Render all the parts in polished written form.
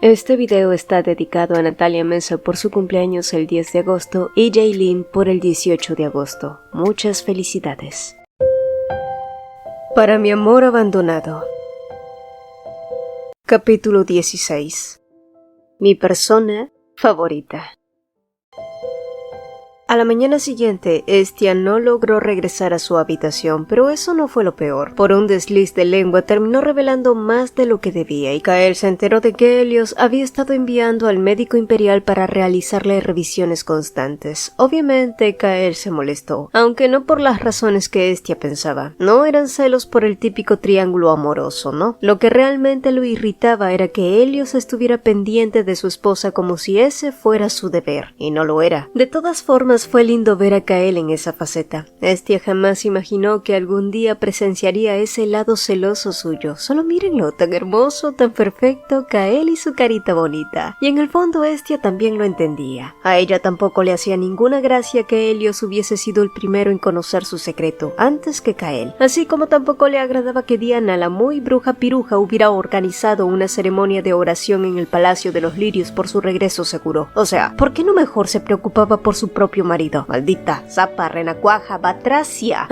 Este video está dedicado a Natalia Mesa por su cumpleaños el 10 de agosto y Jaylin por el 18 de agosto. Muchas felicidades. Para mi amor abandonado. Capítulo 16. Mi persona favorita. A la mañana siguiente, Estia no logró regresar a su habitación, pero eso no fue lo peor. Por un desliz de lengua terminó revelando más de lo que debía, y Kael se enteró de que Helios había estado enviando al médico imperial para realizarle revisiones constantes. Obviamente, Kael se molestó, aunque no por las razones que Estia pensaba. No eran celos por el típico triángulo amoroso, ¿no? Lo que realmente lo irritaba era que Helios estuviera pendiente de su esposa como si ese fuera su deber, y no lo era. De todas formas, fue lindo ver a Kael en esa faceta. Estia jamás imaginó que algún día presenciaría ese lado celoso suyo. Solo mírenlo, tan hermoso, tan perfecto, Kael y su carita bonita. Y en el fondo Estia también lo entendía. A ella tampoco le hacía ninguna gracia que Helios hubiese sido el primero en conocer su secreto, antes que Kael. Así como tampoco le agradaba que Diana, la muy bruja piruja, hubiera organizado una ceremonia de oración en el Palacio de los Lirios por su regreso seguro. O sea, ¿por qué no mejor se preocupaba por su propio marido? Maldita zapa, renacuaja, batracia.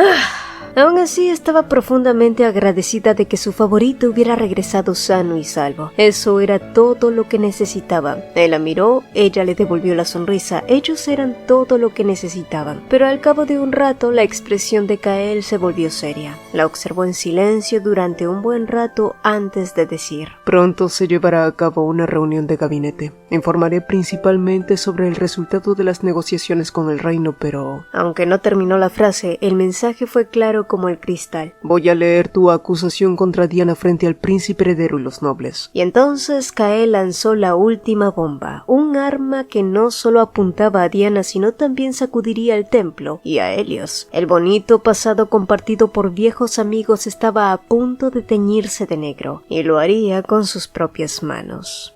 Aún así, estaba profundamente agradecida de que su favorito hubiera regresado sano y salvo. Eso era todo lo que necesitaba. Él la miró, ella le devolvió la sonrisa. Ellos eran todo lo que necesitaban. Pero al cabo de un rato, la expresión de Kael se volvió seria. La observó en silencio durante un buen rato antes de decir: Pronto se llevará a cabo una reunión de gabinete. Informaré principalmente sobre el resultado de las negociaciones con el reino, pero... Aunque no terminó la frase, el mensaje fue claro como el cristal. Voy a leer tu acusación contra Diana frente al príncipe heredero y los nobles. Y entonces Kael lanzó la última bomba, un arma que no solo apuntaba a Diana, sino también sacudiría el templo y a Helios. El bonito pasado compartido por viejos amigos estaba a punto de teñirse de negro, y lo haría con sus propias manos.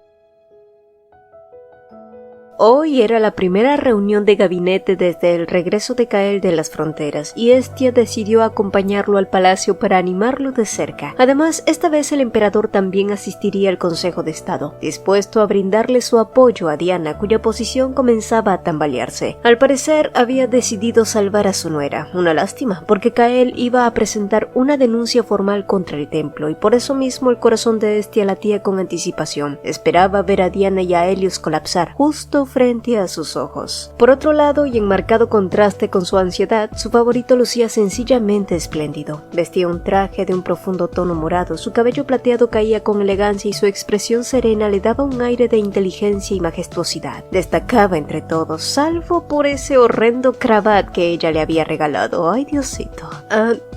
Hoy era la primera reunión de gabinete desde el regreso de Kael de las fronteras, y Estia decidió acompañarlo al palacio para animarlo de cerca. Además, esta vez el emperador también asistiría al Consejo de Estado, dispuesto a brindarle su apoyo a Diana, cuya posición comenzaba a tambalearse. Al parecer, había decidido salvar a su nuera. Una lástima, porque Kael iba a presentar una denuncia formal contra el templo, y por eso mismo el corazón de Estia latía con anticipación. Esperaba ver a Diana y a Helios colapsar, justo frente a sus ojos. Por otro lado, y en marcado contraste con su ansiedad, su favorito lucía sencillamente espléndido. Vestía un traje de un profundo tono morado, su cabello plateado caía con elegancia y su expresión serena le daba un aire de inteligencia y majestuosidad. Destacaba entre todos, salvo por ese horrendo cravat que ella le había regalado. ¡Ay, Diosito!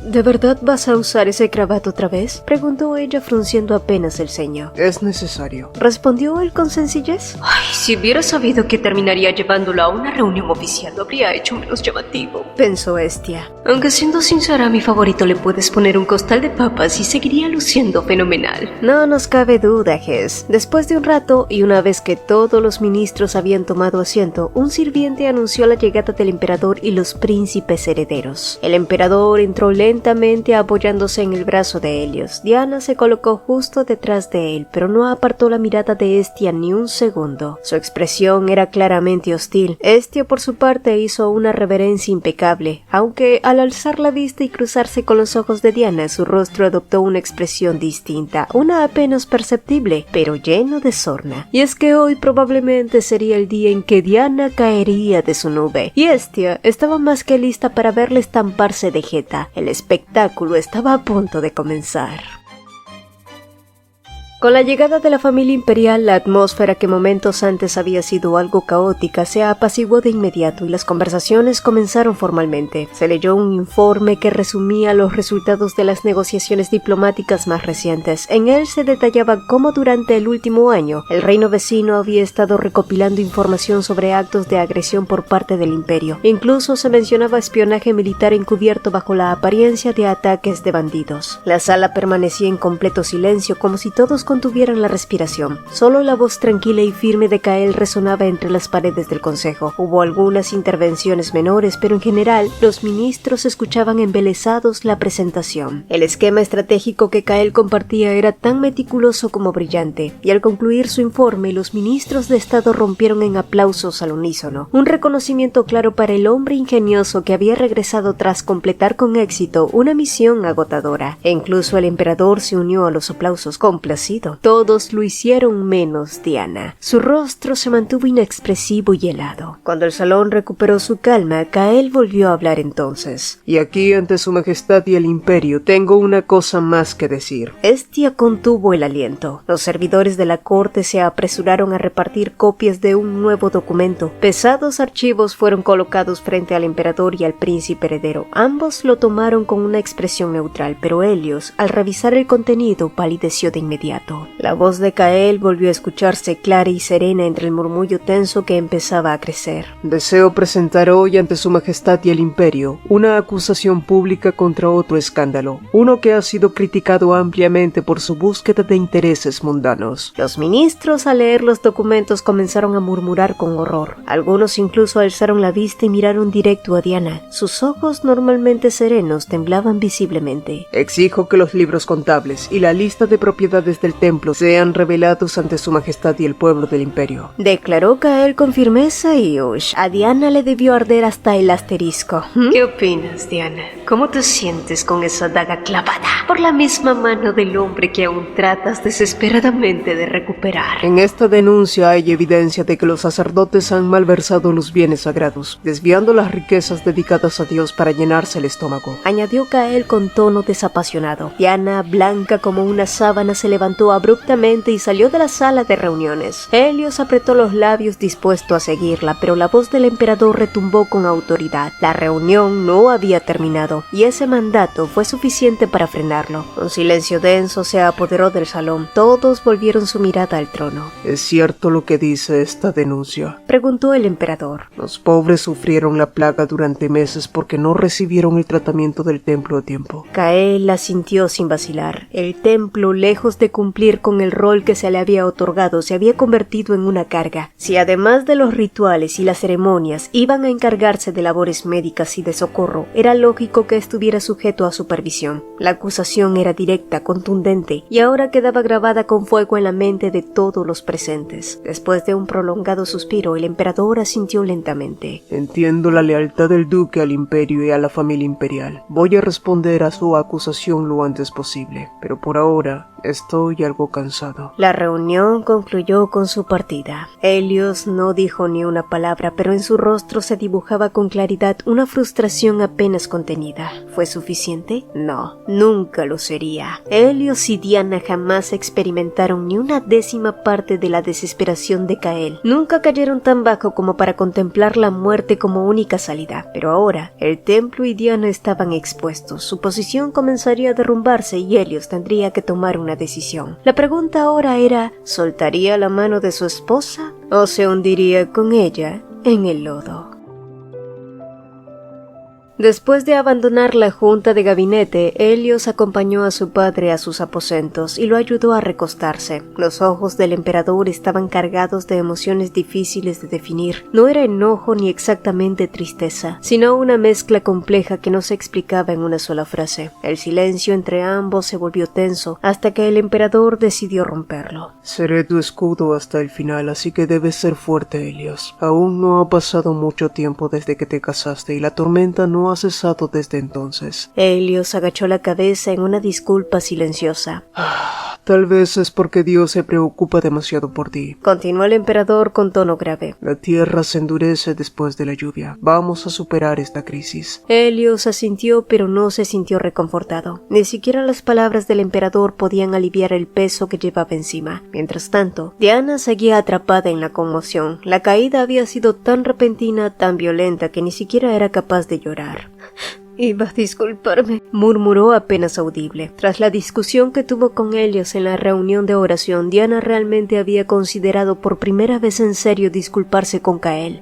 ¿De verdad vas a usar ese cravat otra vez?, preguntó ella frunciendo apenas el ceño. Es necesario, respondió él con sencillez. Ay, si hubiera sabido que terminaría llevándolo a una reunión oficial, lo habría hecho menos llamativo, pensó Estia. Aunque siendo sincera, a mi favorito le puedes poner un costal de papas y seguiría luciendo fenomenal. No nos cabe duda, Ges. Después de un rato, y una vez que todos los ministros habían tomado asiento, un sirviente anunció la llegada del emperador y los príncipes herederos. El emperador entró lentamente apoyándose en el brazo de Helios. Diana se colocó justo detrás de él, pero no apartó la mirada de Estia ni un segundo. Su expresión era claramente hostil. Estia, por su parte, hizo una reverencia impecable, aunque al alzar la vista y cruzarse con los ojos de Diana, su rostro adoptó una expresión distinta, una apenas perceptible, pero lleno de sorna. Y es que hoy probablemente sería el día en que Diana caería de su nube, y Estia estaba más que lista para verle estamparse de jeta. El espectáculo estaba a punto de comenzar. Con la llegada de la familia imperial, la atmósfera que momentos antes había sido algo caótica se apaciguó de inmediato y las conversaciones comenzaron formalmente. Se leyó un informe que resumía los resultados de las negociaciones diplomáticas más recientes. En él se detallaba cómo durante el último año el reino vecino había estado recopilando información sobre actos de agresión por parte del imperio. Incluso se mencionaba espionaje militar encubierto bajo la apariencia de ataques de bandidos. La sala permanecía en completo silencio, como si todos contuvieran la respiración. Solo la voz tranquila y firme de Kael resonaba entre las paredes del consejo. Hubo algunas intervenciones menores, pero en general los ministros escuchaban embelesados la presentación. El esquema estratégico que Kael compartía era tan meticuloso como brillante, y al concluir su informe, los ministros de Estado rompieron en aplausos al unísono. Un reconocimiento claro para el hombre ingenioso que había regresado tras completar con éxito una misión agotadora. E incluso el emperador se unió a los aplausos complacido. Todos lo hicieron menos Diana. Su rostro se mantuvo inexpresivo y helado. Cuando el salón recuperó su calma, Kael volvió a hablar entonces. Y aquí, ante su majestad y el imperio, tengo una cosa más que decir. Hestia contuvo el aliento. Los servidores de la corte se apresuraron a repartir copias de un nuevo documento. Pesados archivos fueron colocados frente al emperador y al príncipe heredero. Ambos lo tomaron con una expresión neutral, pero Helios, al revisar el contenido, palideció de inmediato. La voz de Kael volvió a escucharse clara y serena entre el murmullo tenso que empezaba a crecer. Deseo presentar hoy ante su majestad y el imperio una acusación pública contra otro escándalo, uno que ha sido criticado ampliamente por su búsqueda de intereses mundanos. Los ministros, al leer los documentos, comenzaron a murmurar con horror. Algunos incluso alzaron la vista y miraron directo a Diana. Sus ojos, normalmente serenos, temblaban visiblemente. Exijo que los libros contables y la lista de propiedades del templo sean revelados ante su majestad y el pueblo del imperio, declaró Kael con firmeza y a Diana le debió arder hasta el asterisco. ¿Qué opinas, Diana? ¿Cómo te sientes con esa daga clavada por la misma mano del hombre que aún tratas desesperadamente de recuperar? En esta denuncia hay evidencia de que los sacerdotes han malversado los bienes sagrados, desviando las riquezas dedicadas a Dios para llenarse el estómago, añadió Kael con tono desapasionado. Diana, blanca como una sábana, se levantó abruptamente y salió de la sala de reuniones. Helios apretó los labios dispuesto a seguirla, pero la voz del emperador retumbó con autoridad. La reunión no había terminado, y ese mandato fue suficiente para frenarlo. Un silencio denso se apoderó del salón. Todos volvieron su mirada al trono. ¿Es cierto lo que dice esta denuncia?, preguntó el emperador. Los pobres sufrieron la plaga durante meses porque no recibieron el tratamiento del templo a tiempo. Kael asintió sin vacilar. El templo, lejos de cumplir con el rol que se le había otorgado, se había convertido en una carga. Si además de los rituales y las ceremonias iban a encargarse de labores médicas y de socorro, era lógico que estuviera sujeto a supervisión. La acusación era directa, contundente, y ahora quedaba grabada con fuego en la mente de todos los presentes. Después de un prolongado suspiro, el emperador asintió lentamente. Entiendo la lealtad del duque al imperio y a la familia imperial. Voy a responder a su acusación lo antes posible, pero por ahora estoy algo cansado. La reunión concluyó con su partida. Helios no dijo ni una palabra, pero en su rostro se dibujaba con claridad una frustración apenas contenida. ¿Fue suficiente? No, nunca lo sería. Helios y Diana jamás experimentaron ni una décima parte de la desesperación de Kael. Nunca cayeron tan bajo como para contemplar la muerte como única salida. Pero ahora, el templo y Diana estaban expuestos. Su posición comenzaría a derrumbarse y Helios tendría que tomar una decisión. La pregunta ahora era, ¿soltaría la mano de su esposa o se hundiría con ella en el lodo? Después de abandonar la junta de gabinete, Helios acompañó a su padre a sus aposentos y lo ayudó a recostarse. Los ojos del emperador estaban cargados de emociones difíciles de definir. No era enojo ni exactamente tristeza, sino una mezcla compleja que no se explicaba en una sola frase. El silencio entre ambos se volvió tenso hasta que el emperador decidió romperlo. Seré tu escudo hasta el final, así que debes ser fuerte, Helios. Aún no ha pasado mucho tiempo desde que te casaste y la tormenta no ha cesado desde entonces. Helios agachó la cabeza en una disculpa silenciosa. Tal vez es porque Dios se preocupa demasiado por ti, continuó el emperador con tono grave. La tierra se endurece después de la lluvia. Vamos a superar esta crisis. Helios asintió, pero no se sintió reconfortado. Ni siquiera las palabras del emperador podían aliviar el peso que llevaba encima. Mientras tanto, Diana seguía atrapada en la conmoción. La caída había sido tan repentina, tan violenta, que ni siquiera era capaz de llorar. «Iba a disculparme», murmuró apenas audible. Tras la discusión que tuvo con Helios en la reunión de oración, Diana realmente había considerado por primera vez en serio disculparse con Kael.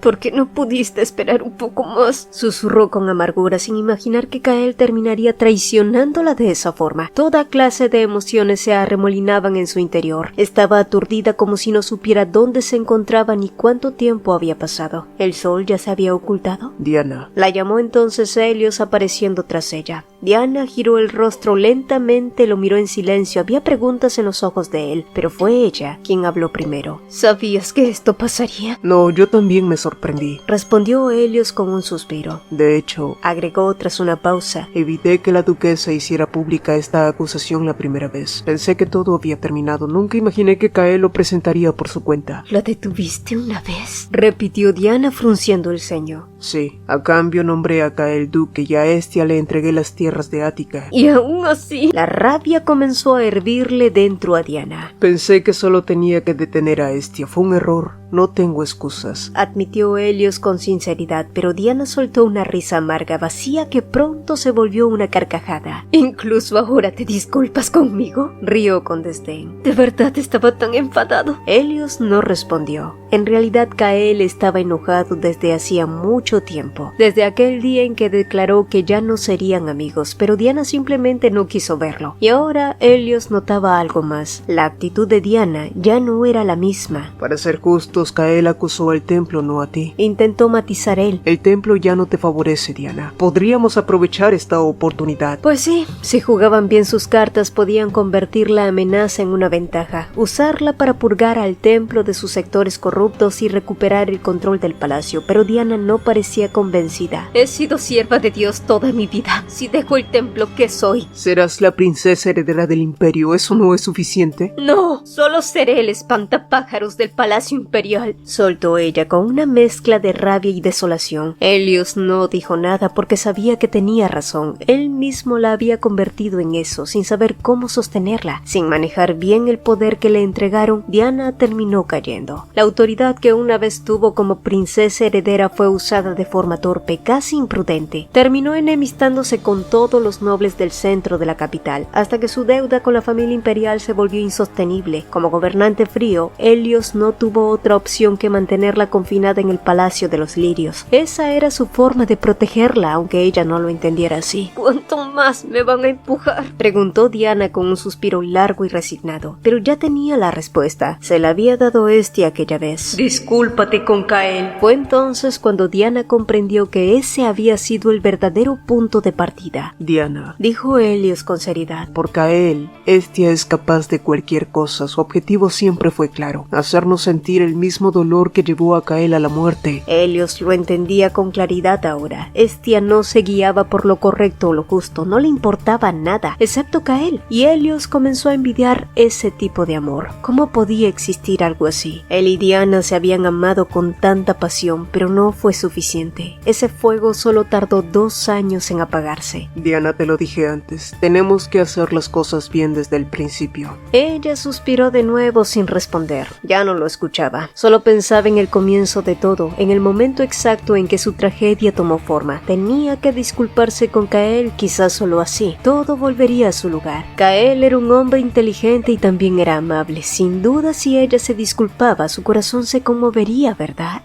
¿Por qué no pudiste esperar un poco más? Susurró con amargura sin imaginar que Kael terminaría traicionándola de esa forma. Toda clase de emociones se arremolinaban en su interior. Estaba aturdida como si no supiera dónde se encontraba ni cuánto tiempo había pasado. ¿El sol ya se había ocultado? Diana. La llamó entonces Helios apareciendo tras ella. Diana giró el rostro lentamente, lo miró en silencio. Había preguntas en los ojos de él, pero fue ella quien habló primero. ¿Sabías que esto pasaría? No, yo también me sorprendí, respondió Helios con un suspiro. De hecho, agregó tras una pausa, evité que la duquesa hiciera pública esta acusación la primera vez. Pensé que todo había terminado. Nunca imaginé que Kael lo presentaría por su cuenta. ¿La detuviste una vez? repitió Diana frunciendo el ceño. Sí, a cambio nombré a Kael duque y a Hestia le entregué las tierras de Ática. Y aún así... La rabia comenzó a hervirle dentro a Diana. Pensé que solo tenía que detener a Hestia. Fue un error. No tengo excusas, admitió Helios con sinceridad, pero Diana soltó una risa amarga, vacía, que pronto se volvió una carcajada. ¿Incluso ahora te disculpas conmigo? Rió con desdén. ¿De verdad estaba tan enfadado? Helios no respondió. En realidad Kael estaba enojado desde hacía mucho tiempo, desde aquel día en que declaró que ya no serían amigos, pero Diana simplemente no quiso verlo. Y ahora Helios notaba algo más. La actitud de Diana ya no era la misma. Para ser justos, Kael acusó al templo, no a ti. Intentó matizar él. El templo ya no te favorece, Diana. Podríamos aprovechar esta oportunidad. Pues sí, si jugaban bien sus cartas podían convertir la amenaza en una ventaja, usarla para purgar al templo de sus sectores corruptos y recuperar el control del palacio, pero Diana no parecía convencida. He sido sierva de Dios toda mi vida. Si dejo el templo, ¿qué soy? Serás la princesa heredera del imperio. ¿Eso no es suficiente? No, solo seré el espantapájaros del palacio imperial. Soltó ella con una mezcla de rabia y desolación. Helios no dijo nada porque sabía que tenía razón. Él mismo la había convertido en eso, sin saber cómo sostenerla. Sin manejar bien el poder que le entregaron, Diana terminó cayendo. La autoridad que una vez tuvo como princesa heredera fue usada de forma torpe, casi imprudente. Terminó enemistándose con todos los nobles del centro de la capital, hasta que su deuda con la familia imperial se volvió insostenible. Como gobernante frío, Helios no tuvo otra opción que mantenerla confinada en el Palacio de los Lirios. Esa era su forma de protegerla, aunque ella no lo entendiera así. ¿Cuánto más me van a empujar? Preguntó Diana con un suspiro largo y resignado, pero ya tenía la respuesta. Se la había dado Hestia aquella vez. Discúlpate con Kael. Fue entonces cuando Diana comprendió que ese había sido el verdadero punto de partida. Diana, dijo Helios con seriedad. Por Kael, Hestia es capaz de cualquier cosa. Su objetivo siempre fue claro: hacernos sentir el mismo dolor que llevó a Kael a la muerte. Helios lo entendía con claridad ahora. Hestia no se guiaba por lo correcto o lo justo, no le importaba nada, excepto Kael, y Helios comenzó a envidiar ese tipo de amor. ¿Cómo podía existir algo así? Él y Diana se habían amado con tanta pasión, pero no fue suficiente. Ese fuego solo tardó 2 años en apagarse. Diana, te lo dije antes, tenemos que hacer las cosas bien desde el principio. Ella suspiró de nuevo sin responder. Ya no lo escuchaba. Solo pensaba en el comienzo de todo, en el momento exacto en que su tragedia tomó forma. Tenía que disculparse con Kael, quizás solo así todo volvería a su lugar. Kael era un hombre inteligente y también era amable. Sin duda, si ella se disculpaba, su corazón se conmovería, ¿verdad?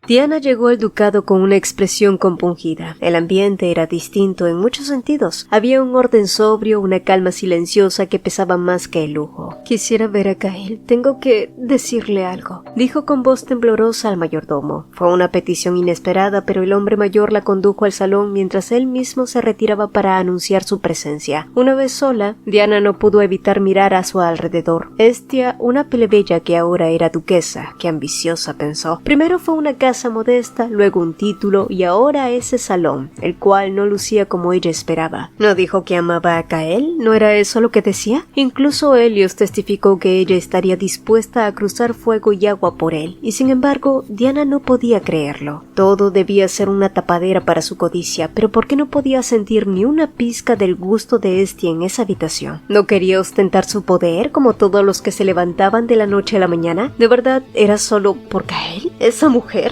Diana llegó al ducado con una expresión compungida. El ambiente era distinto en muchos sentidos. Había un orden sobrio, una calma silenciosa que pesaba más que el lujo. Quisiera ver a Kael. Tengo que decirle algo, dijo con voz temblorosa al mayordomo. Fue una petición inesperada, pero el hombre mayor la condujo al salón mientras él mismo se retiraba para anunciar su presencia. Una vez sola, Diana no pudo evitar mirar a su alrededor. Hestia, una plebeya que ahora era duquesa, qué ambiciosa, pensó. Primero fue una casa modesta, luego un título y ahora ese salón, el cual no lucía como ella esperaba. ¿No dijo que amaba a Kael? ¿No era eso lo que decía? Incluso Helios testificó que ella estaría dispuesta a cruzar fuego y agua por él, y sin embargo, Diana no podía creerlo. Todo debía ser una tapadera para su codicia, pero ¿por qué no podía sentir ni una pizca del gusto de Hestia en esa habitación? ¿No quería ostentar su poder como todos los que se levantaban de la noche a la mañana? ¿De verdad era solo por Kael? Esa mujer...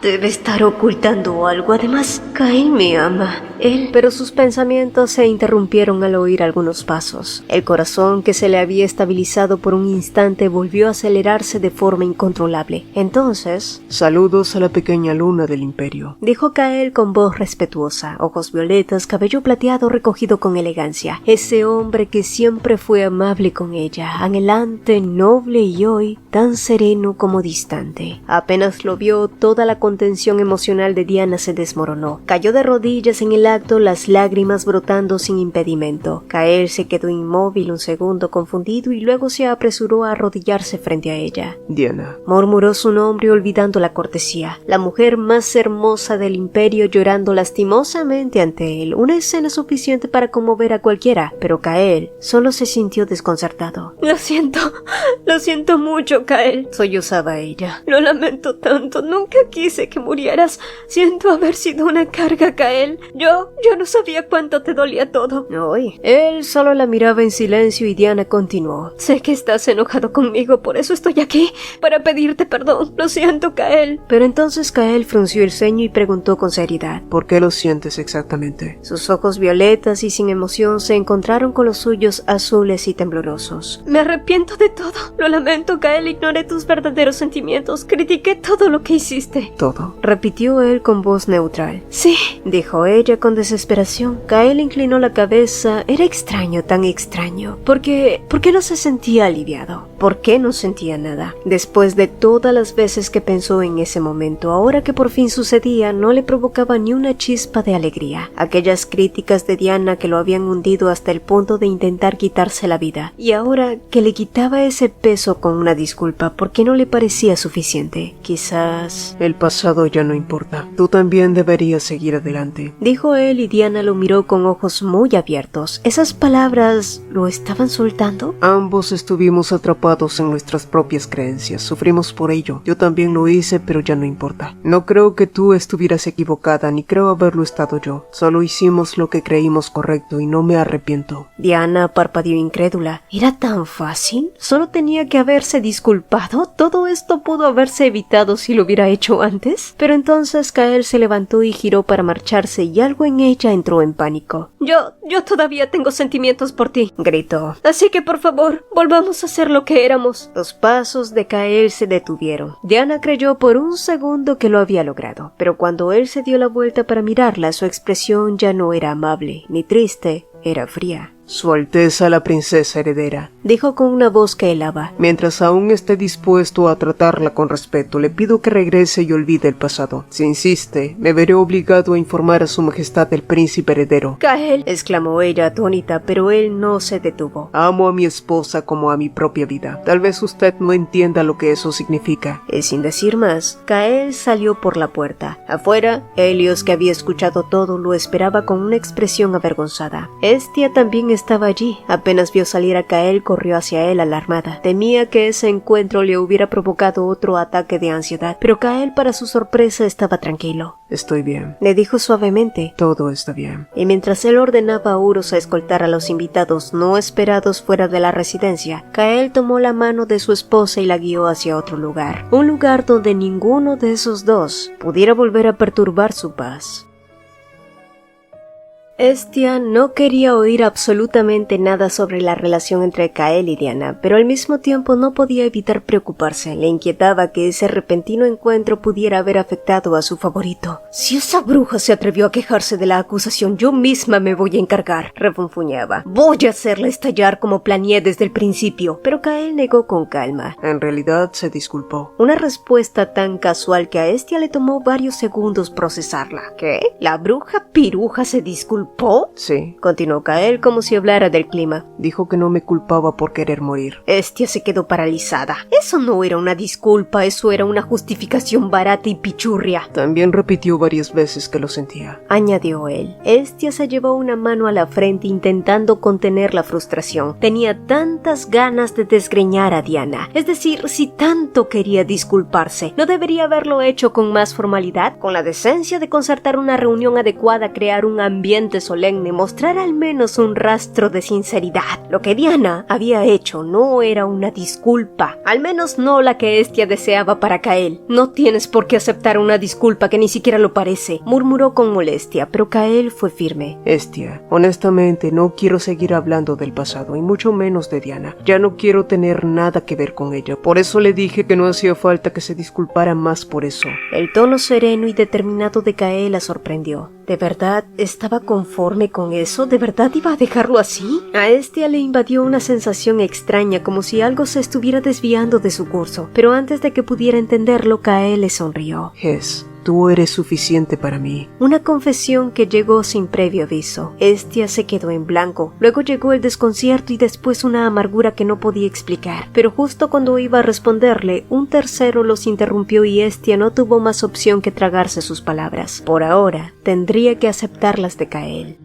Debe estar ocultando algo. Además, Kael me ama. Él... Pero sus pensamientos se interrumpieron al oír algunos pasos. El corazón, que se le había estabilizado por un instante, volvió a acelerarse de forma incontrolable. Entonces... Saludos a la pequeña luna del imperio, dijo Kael con voz respetuosa, ojos violetas, cabello plateado recogido con elegancia. Ese hombre que siempre fue amable con ella, anhelante, noble y hoy tan sereno como distante. Apenas lo vio, toda la contención emocional de Diana se desmoronó. Cayó de rodillas en el acto, las lágrimas brotando sin impedimento. Kael se quedó inmóvil un segundo confundido y luego se apresuró a arrodillarse frente a ella. Diana, murmuró su nombre olvidando la cortesía. La mujer más hermosa del imperio llorando lastimosamente ante él. Una escena suficiente para conmover a cualquiera, pero Kael solo se sintió desconcertado. Lo siento mucho, Kael, sollozaba ella. Lo lamento tanto, nunca quise que murieras. Siento haber sido una carga, Kael. Yo no sabía cuánto te dolía todo. Hoy, él solo la miraba en silencio y Diana continuó. Sé que estás enojado conmigo, por eso estoy aquí, para pedirte perdón. Lo siento, Kael. Pero entonces Kael frunció el ceño y preguntó con seriedad. ¿Por qué lo sientes exactamente? Sus ojos violetas y sin emoción se encontraron con los suyos azules y temblorosos. Me arrepiento de todo. Lo lamento, Kael. Ignoré tus verdaderos sentimientos. Critiqué todo lo que hiciste. ¿Todo? Repitió él con voz neutral. Sí, dijo ella con desesperación. Kael inclinó la cabeza. Era extraño, tan extraño. ¿Por qué no se sentía aliviado? ¿Por qué no sentía nada? Después de todas las veces que pensó en ese momento, ahora que por fin sucedía, no le provocaba ni una chispa de alegría. Aquellas críticas de Diana que lo habían hundido hasta el punto de intentar quitarse la vida. Y ahora que le quitaba ese peso con una disculpa, ¿por qué no le parecía suficiente? Quizás... El pasado ya no importa. Tú también deberías seguir adelante, dijo él y Diana lo miró con ojos muy abiertos. ¿Esas palabras lo estaban soltando? Ambos estuvimos atrapados en nuestras propias creencias. Sufrimos por ello. Yo también lo hice, pero ya no importa. No creo que tú estuvieras equivocada, ni creo haberlo estado yo. Solo hicimos lo que creímos correcto y no me arrepiento. Diana parpadeó incrédula. ¿Era tan fácil? ¿Solo tenía que haberse disculpado? ¿Todo esto pudo haberse evitado si lo hubiera hecho antes? Pero entonces Kael se levantó y giró para marcharse y algo en ella entró en pánico. Yo todavía tengo sentimientos por ti, gritó. Así que por favor, volvamos a ser lo que éramos. Los pasos de Kael se detuvieron. Diana creyó por un segundo que lo había logrado, pero cuando él se dio la vuelta para mirarla, su expresión ya no era amable ni triste, era fría. Su Alteza la princesa heredera, dijo con una voz que helaba. Mientras aún esté dispuesto a tratarla con respeto, le pido que regrese y olvide el pasado. Si insiste, me veré obligado a informar a su majestad del príncipe heredero. Kael, exclamó ella atónita, pero él no se detuvo. Amo a mi esposa como a mi propia vida. Tal vez usted no entienda lo que eso significa. Y sin decir más, Kael salió por la puerta. Afuera, Helios, que había escuchado todo, lo esperaba con una expresión avergonzada. Hestia también estaba allí. Apenas vio salir a Kael, corrió hacia él alarmada. Temía que ese encuentro le hubiera provocado otro ataque de ansiedad, pero Kael, para su sorpresa, estaba tranquilo. Estoy bien, le dijo suavemente. Todo está bien. Y mientras él ordenaba a Uros a escoltar a los invitados no esperados fuera de la residencia, Kael tomó la mano de su esposa y la guió hacia otro lugar. Un lugar donde ninguno de esos dos pudiera volver a perturbar su paz. Hestia no quería oír absolutamente nada sobre la relación entre Kael y Diana, pero al mismo tiempo no podía evitar preocuparse. Le inquietaba que ese repentino encuentro pudiera haber afectado a su favorito. «Si esa bruja se atrevió a quejarse de la acusación, yo misma me voy a encargar», refunfuñaba. «Voy a hacerla estallar como planeé desde el principio». Pero Kael negó con calma. En realidad se disculpó. Una respuesta tan casual que a Hestia le tomó varios segundos procesarla. ¿Qué? ¿La bruja piruja se disculpó? Sí, continuó Kael como si hablara del clima. Dijo que no me culpaba por querer morir. Hestia se quedó paralizada. Eso no era una disculpa, eso era una justificación barata y pichurria. También repitió varias veces que lo sentía, añadió él. Hestia se llevó una mano a la frente intentando contener la frustración. Tenía tantas ganas de desgreñar a Diana. Es decir, si tanto quería disculparse, ¿no debería haberlo hecho con más formalidad? Con la decencia de concertar una reunión adecuada, crear un ambiente de solemne mostrara al menos un rastro de sinceridad. Lo que Diana había hecho no era una disculpa, al menos no la que Hestia deseaba para Kael. No tienes por qué aceptar una disculpa que ni siquiera lo parece, murmuró con molestia, pero Kael fue firme. Hestia, honestamente no quiero seguir hablando del pasado y mucho menos de Diana. Ya no quiero tener nada que ver con ella, por eso le dije que no hacía falta que se disculpara más por eso. El tono sereno y determinado de Kael la sorprendió. ¿De verdad estaba conforme con eso? ¿De verdad iba a dejarlo así? A Hestia le invadió una sensación extraña, como si algo se estuviera desviando de su curso, pero antes de que pudiera entenderlo, Kael le sonrió. Hes, tú eres suficiente para mí. Una confesión que llegó sin previo aviso. Hestia se quedó en blanco. Luego llegó el desconcierto y después una amargura que no podía explicar. Pero justo cuando iba a responderle, un tercero los interrumpió y Hestia no tuvo más opción que tragarse sus palabras. Por ahora, tendría que aceptarlas de Kael.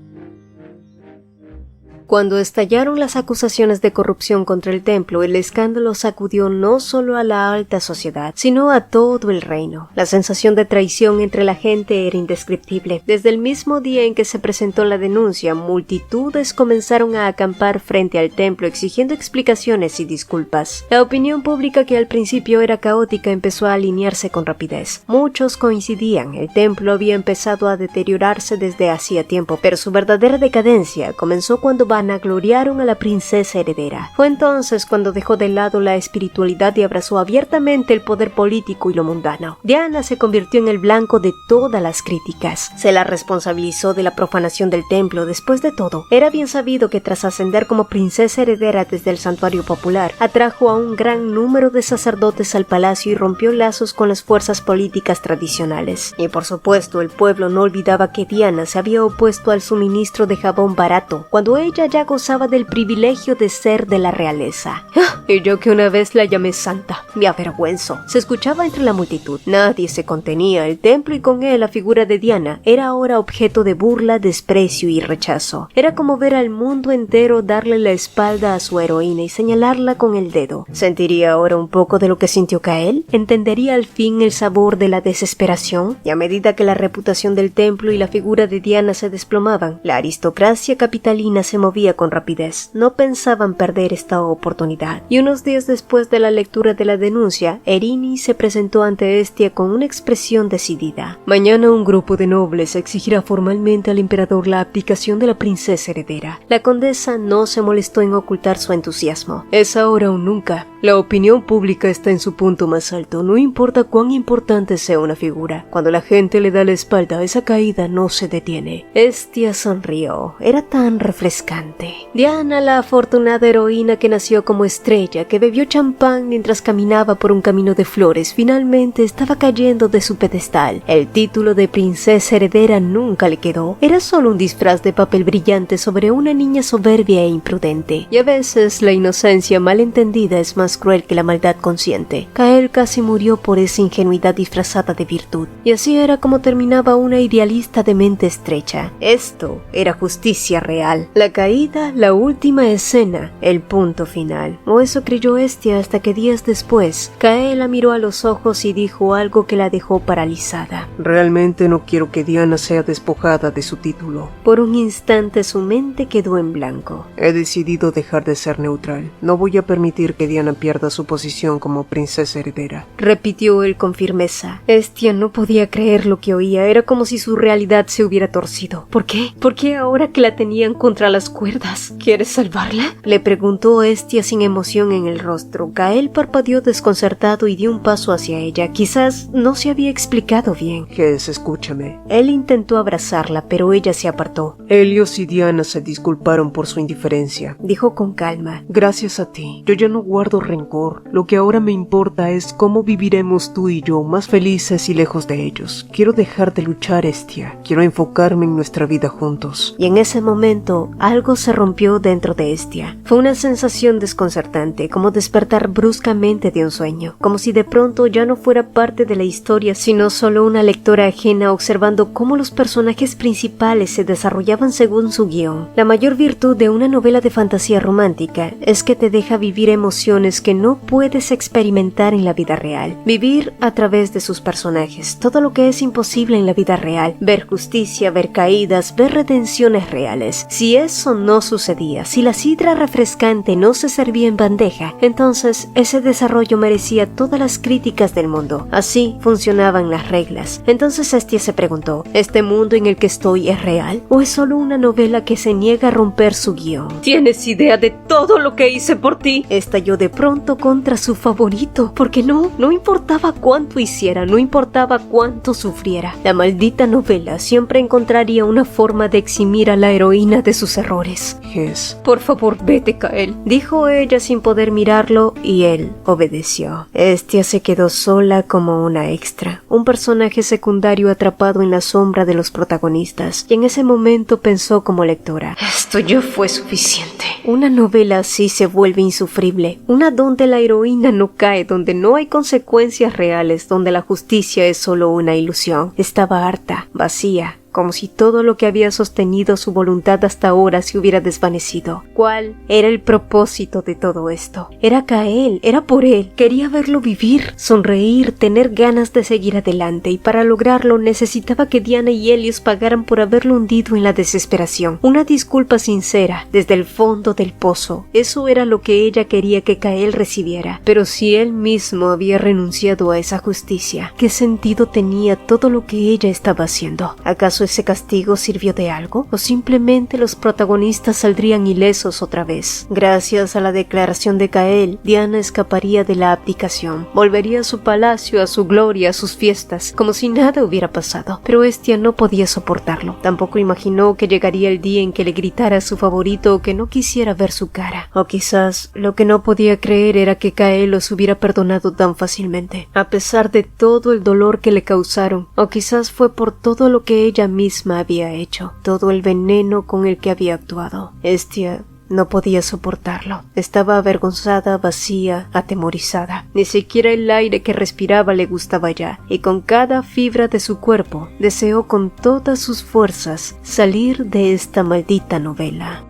Cuando estallaron las acusaciones de corrupción contra el templo, el escándalo sacudió no solo a la alta sociedad, sino a todo el reino. La sensación de traición entre la gente era indescriptible. Desde el mismo día en que se presentó la denuncia, multitudes comenzaron a acampar frente al templo exigiendo explicaciones y disculpas. La opinión pública, que al principio era caótica, empezó a alinearse con rapidez. Muchos coincidían, el templo había empezado a deteriorarse desde hacía tiempo, pero su verdadera decadencia comenzó cuando vanagloriaron a la princesa heredera. Fue entonces cuando dejó de lado la espiritualidad y abrazó abiertamente el poder político y lo mundano. Diana se convirtió en el blanco de todas las críticas. Se la responsabilizó de la profanación del templo. Después de todo, era bien sabido que tras ascender como princesa heredera desde el santuario popular, atrajo a un gran número de sacerdotes al palacio y rompió lazos con las fuerzas políticas tradicionales. Y por supuesto, el pueblo no olvidaba que Diana se había opuesto al suministro de jabón barato, cuando ella ya gozaba del privilegio de ser de la realeza. Y yo que una vez la llamé santa, me avergüenzo. Se escuchaba entre la multitud. Nadie se contenía. El templo y con él la figura de Diana era ahora objeto de burla, desprecio y rechazo. Era como ver al mundo entero darle la espalda a su heroína y señalarla con el dedo. ¿Sentiría ahora un poco de lo que sintió Kael? ¿Entendería al fin el sabor de la desesperación? Y a medida que la reputación del templo y la figura de Diana se desplomaban, la aristocracia capitalina se movía con rapidez. No pensaban perder esta oportunidad. Y unos días después de la lectura de la denuncia, Erini se presentó ante Hestia con una expresión decidida. Mañana un grupo de nobles exigirá formalmente al emperador la abdicación de la princesa heredera. La condesa no se molestó en ocultar su entusiasmo. Es ahora o nunca. La opinión pública está en su punto más alto. No importa cuán importante sea una figura. Cuando la gente le da la espalda, esa caída no se detiene. Hestia sonrió. Era tan refrescante. Diana, la afortunada heroína que nació como estrella, que bebió champán mientras caminaba por un camino de flores, finalmente estaba cayendo de su pedestal. El título de princesa heredera nunca le quedó. Era solo un disfraz de papel brillante sobre una niña soberbia e imprudente. Y a veces la inocencia malentendida es más cruel que la maldad consciente. Kael casi murió por esa ingenuidad disfrazada de virtud. Y así era como terminaba una idealista de mente estrecha. Esto era justicia real. La caída, la última escena, el punto final. O eso creyó Hestia hasta que días después, Kael la miró a los ojos y dijo algo que la dejó paralizada. Realmente no quiero que Diana sea despojada de su título. Por un instante su mente quedó en blanco. He decidido dejar de ser neutral. No voy a permitir que Diana pierda su posición como princesa heredera. Repitió él con firmeza. Hestia no podía creer lo que oía. Era como si su realidad se hubiera torcido. ¿Por qué? ¿Por qué ahora que la tenían contra las cuerdas? ¿Quieres salvarla?, le preguntó Hestia sin emoción en el rostro. Kael parpadeó desconcertado y dio un paso hacia ella. Quizás no se había explicado bien. Hes, escúchame. Él intentó abrazarla, pero ella se apartó. Helios y Diana se disculparon por su indiferencia, dijo con calma. Gracias a ti. Yo ya no guardo rencor. Lo que ahora me importa es cómo viviremos tú y yo más felices y lejos de ellos. Quiero dejar de luchar, Hestia. Quiero enfocarme en nuestra vida juntos. Y en ese momento, algo se rompió dentro de Hestia. Fue una sensación desconcertante, como despertar bruscamente de un sueño, como si de pronto ya no fuera parte de la historia, sino solo una lectora ajena observando cómo los personajes principales se desarrollaban según su guión. La mayor virtud de una novela de fantasía romántica es que te deja vivir emociones emociones que no puedes experimentar en la vida real. Vivir a través de sus personajes, todo lo que es imposible en la vida real. Ver justicia, ver caídas, ver redenciones reales. Si eso no sucedía, si la sidra refrescante no se servía en bandeja, entonces ese desarrollo merecía todas las críticas del mundo. Así funcionaban las reglas. Entonces Estia se preguntó, ¿este mundo en el que estoy es real? ¿O es solo una novela que se niega a romper su guión? ¿Tienes idea de todo lo que hice por ti? Estalló de pronto contra su favorito, porque no importaba cuánto hiciera, no importaba cuánto sufriera. La maldita novela siempre encontraría una forma de eximir a la heroína de sus errores. Ges, Por favor, vete, Kael. Dijo ella sin poder mirarlo y él obedeció. Estia se quedó sola como una extra, un personaje secundario atrapado en la sombra de los protagonistas, y en ese momento pensó como lectora. Esto ya fue suficiente. Una novela así se vuelve insufrible, una donde la heroína no cae, donde no hay consecuencias reales, donde la justicia es solo una ilusión. Estaba harta, vacía, como si todo lo que había sostenido su voluntad hasta ahora se hubiera desvanecido. ¿Cuál era el propósito de todo esto? Era Kael, era por él. Quería verlo vivir, sonreír, tener ganas de seguir adelante, y para lograrlo necesitaba que Diana y Helios pagaran por haberlo hundido en la desesperación. Una disculpa sincera, desde el fondo del pozo. Eso era lo que ella quería que Kael recibiera. Pero si él mismo había renunciado a esa justicia, ¿qué sentido tenía todo lo que ella estaba haciendo? ¿Acaso ese castigo sirvió de algo? ¿O simplemente los protagonistas saldrían ilesos otra vez? Gracias a la declaración de Kael, Diana escaparía de la abdicación. Volvería a su palacio, a su gloria, a sus fiestas, como si nada hubiera pasado. Pero Estia no podía soportarlo. Tampoco imaginó que llegaría el día en que le gritara a su favorito o que no quisiera ver su cara. O quizás lo que no podía creer era que Kael los hubiera perdonado tan fácilmente, a pesar de todo el dolor que le causaron. O quizás fue por todo lo que ella misma había hecho, todo el veneno con el que había actuado. Estia no podía soportarlo. Estaba avergonzada, vacía, atemorizada. Ni siquiera el aire que respiraba le gustaba ya, y con cada fibra de su cuerpo deseó con todas sus fuerzas salir de esta maldita novela.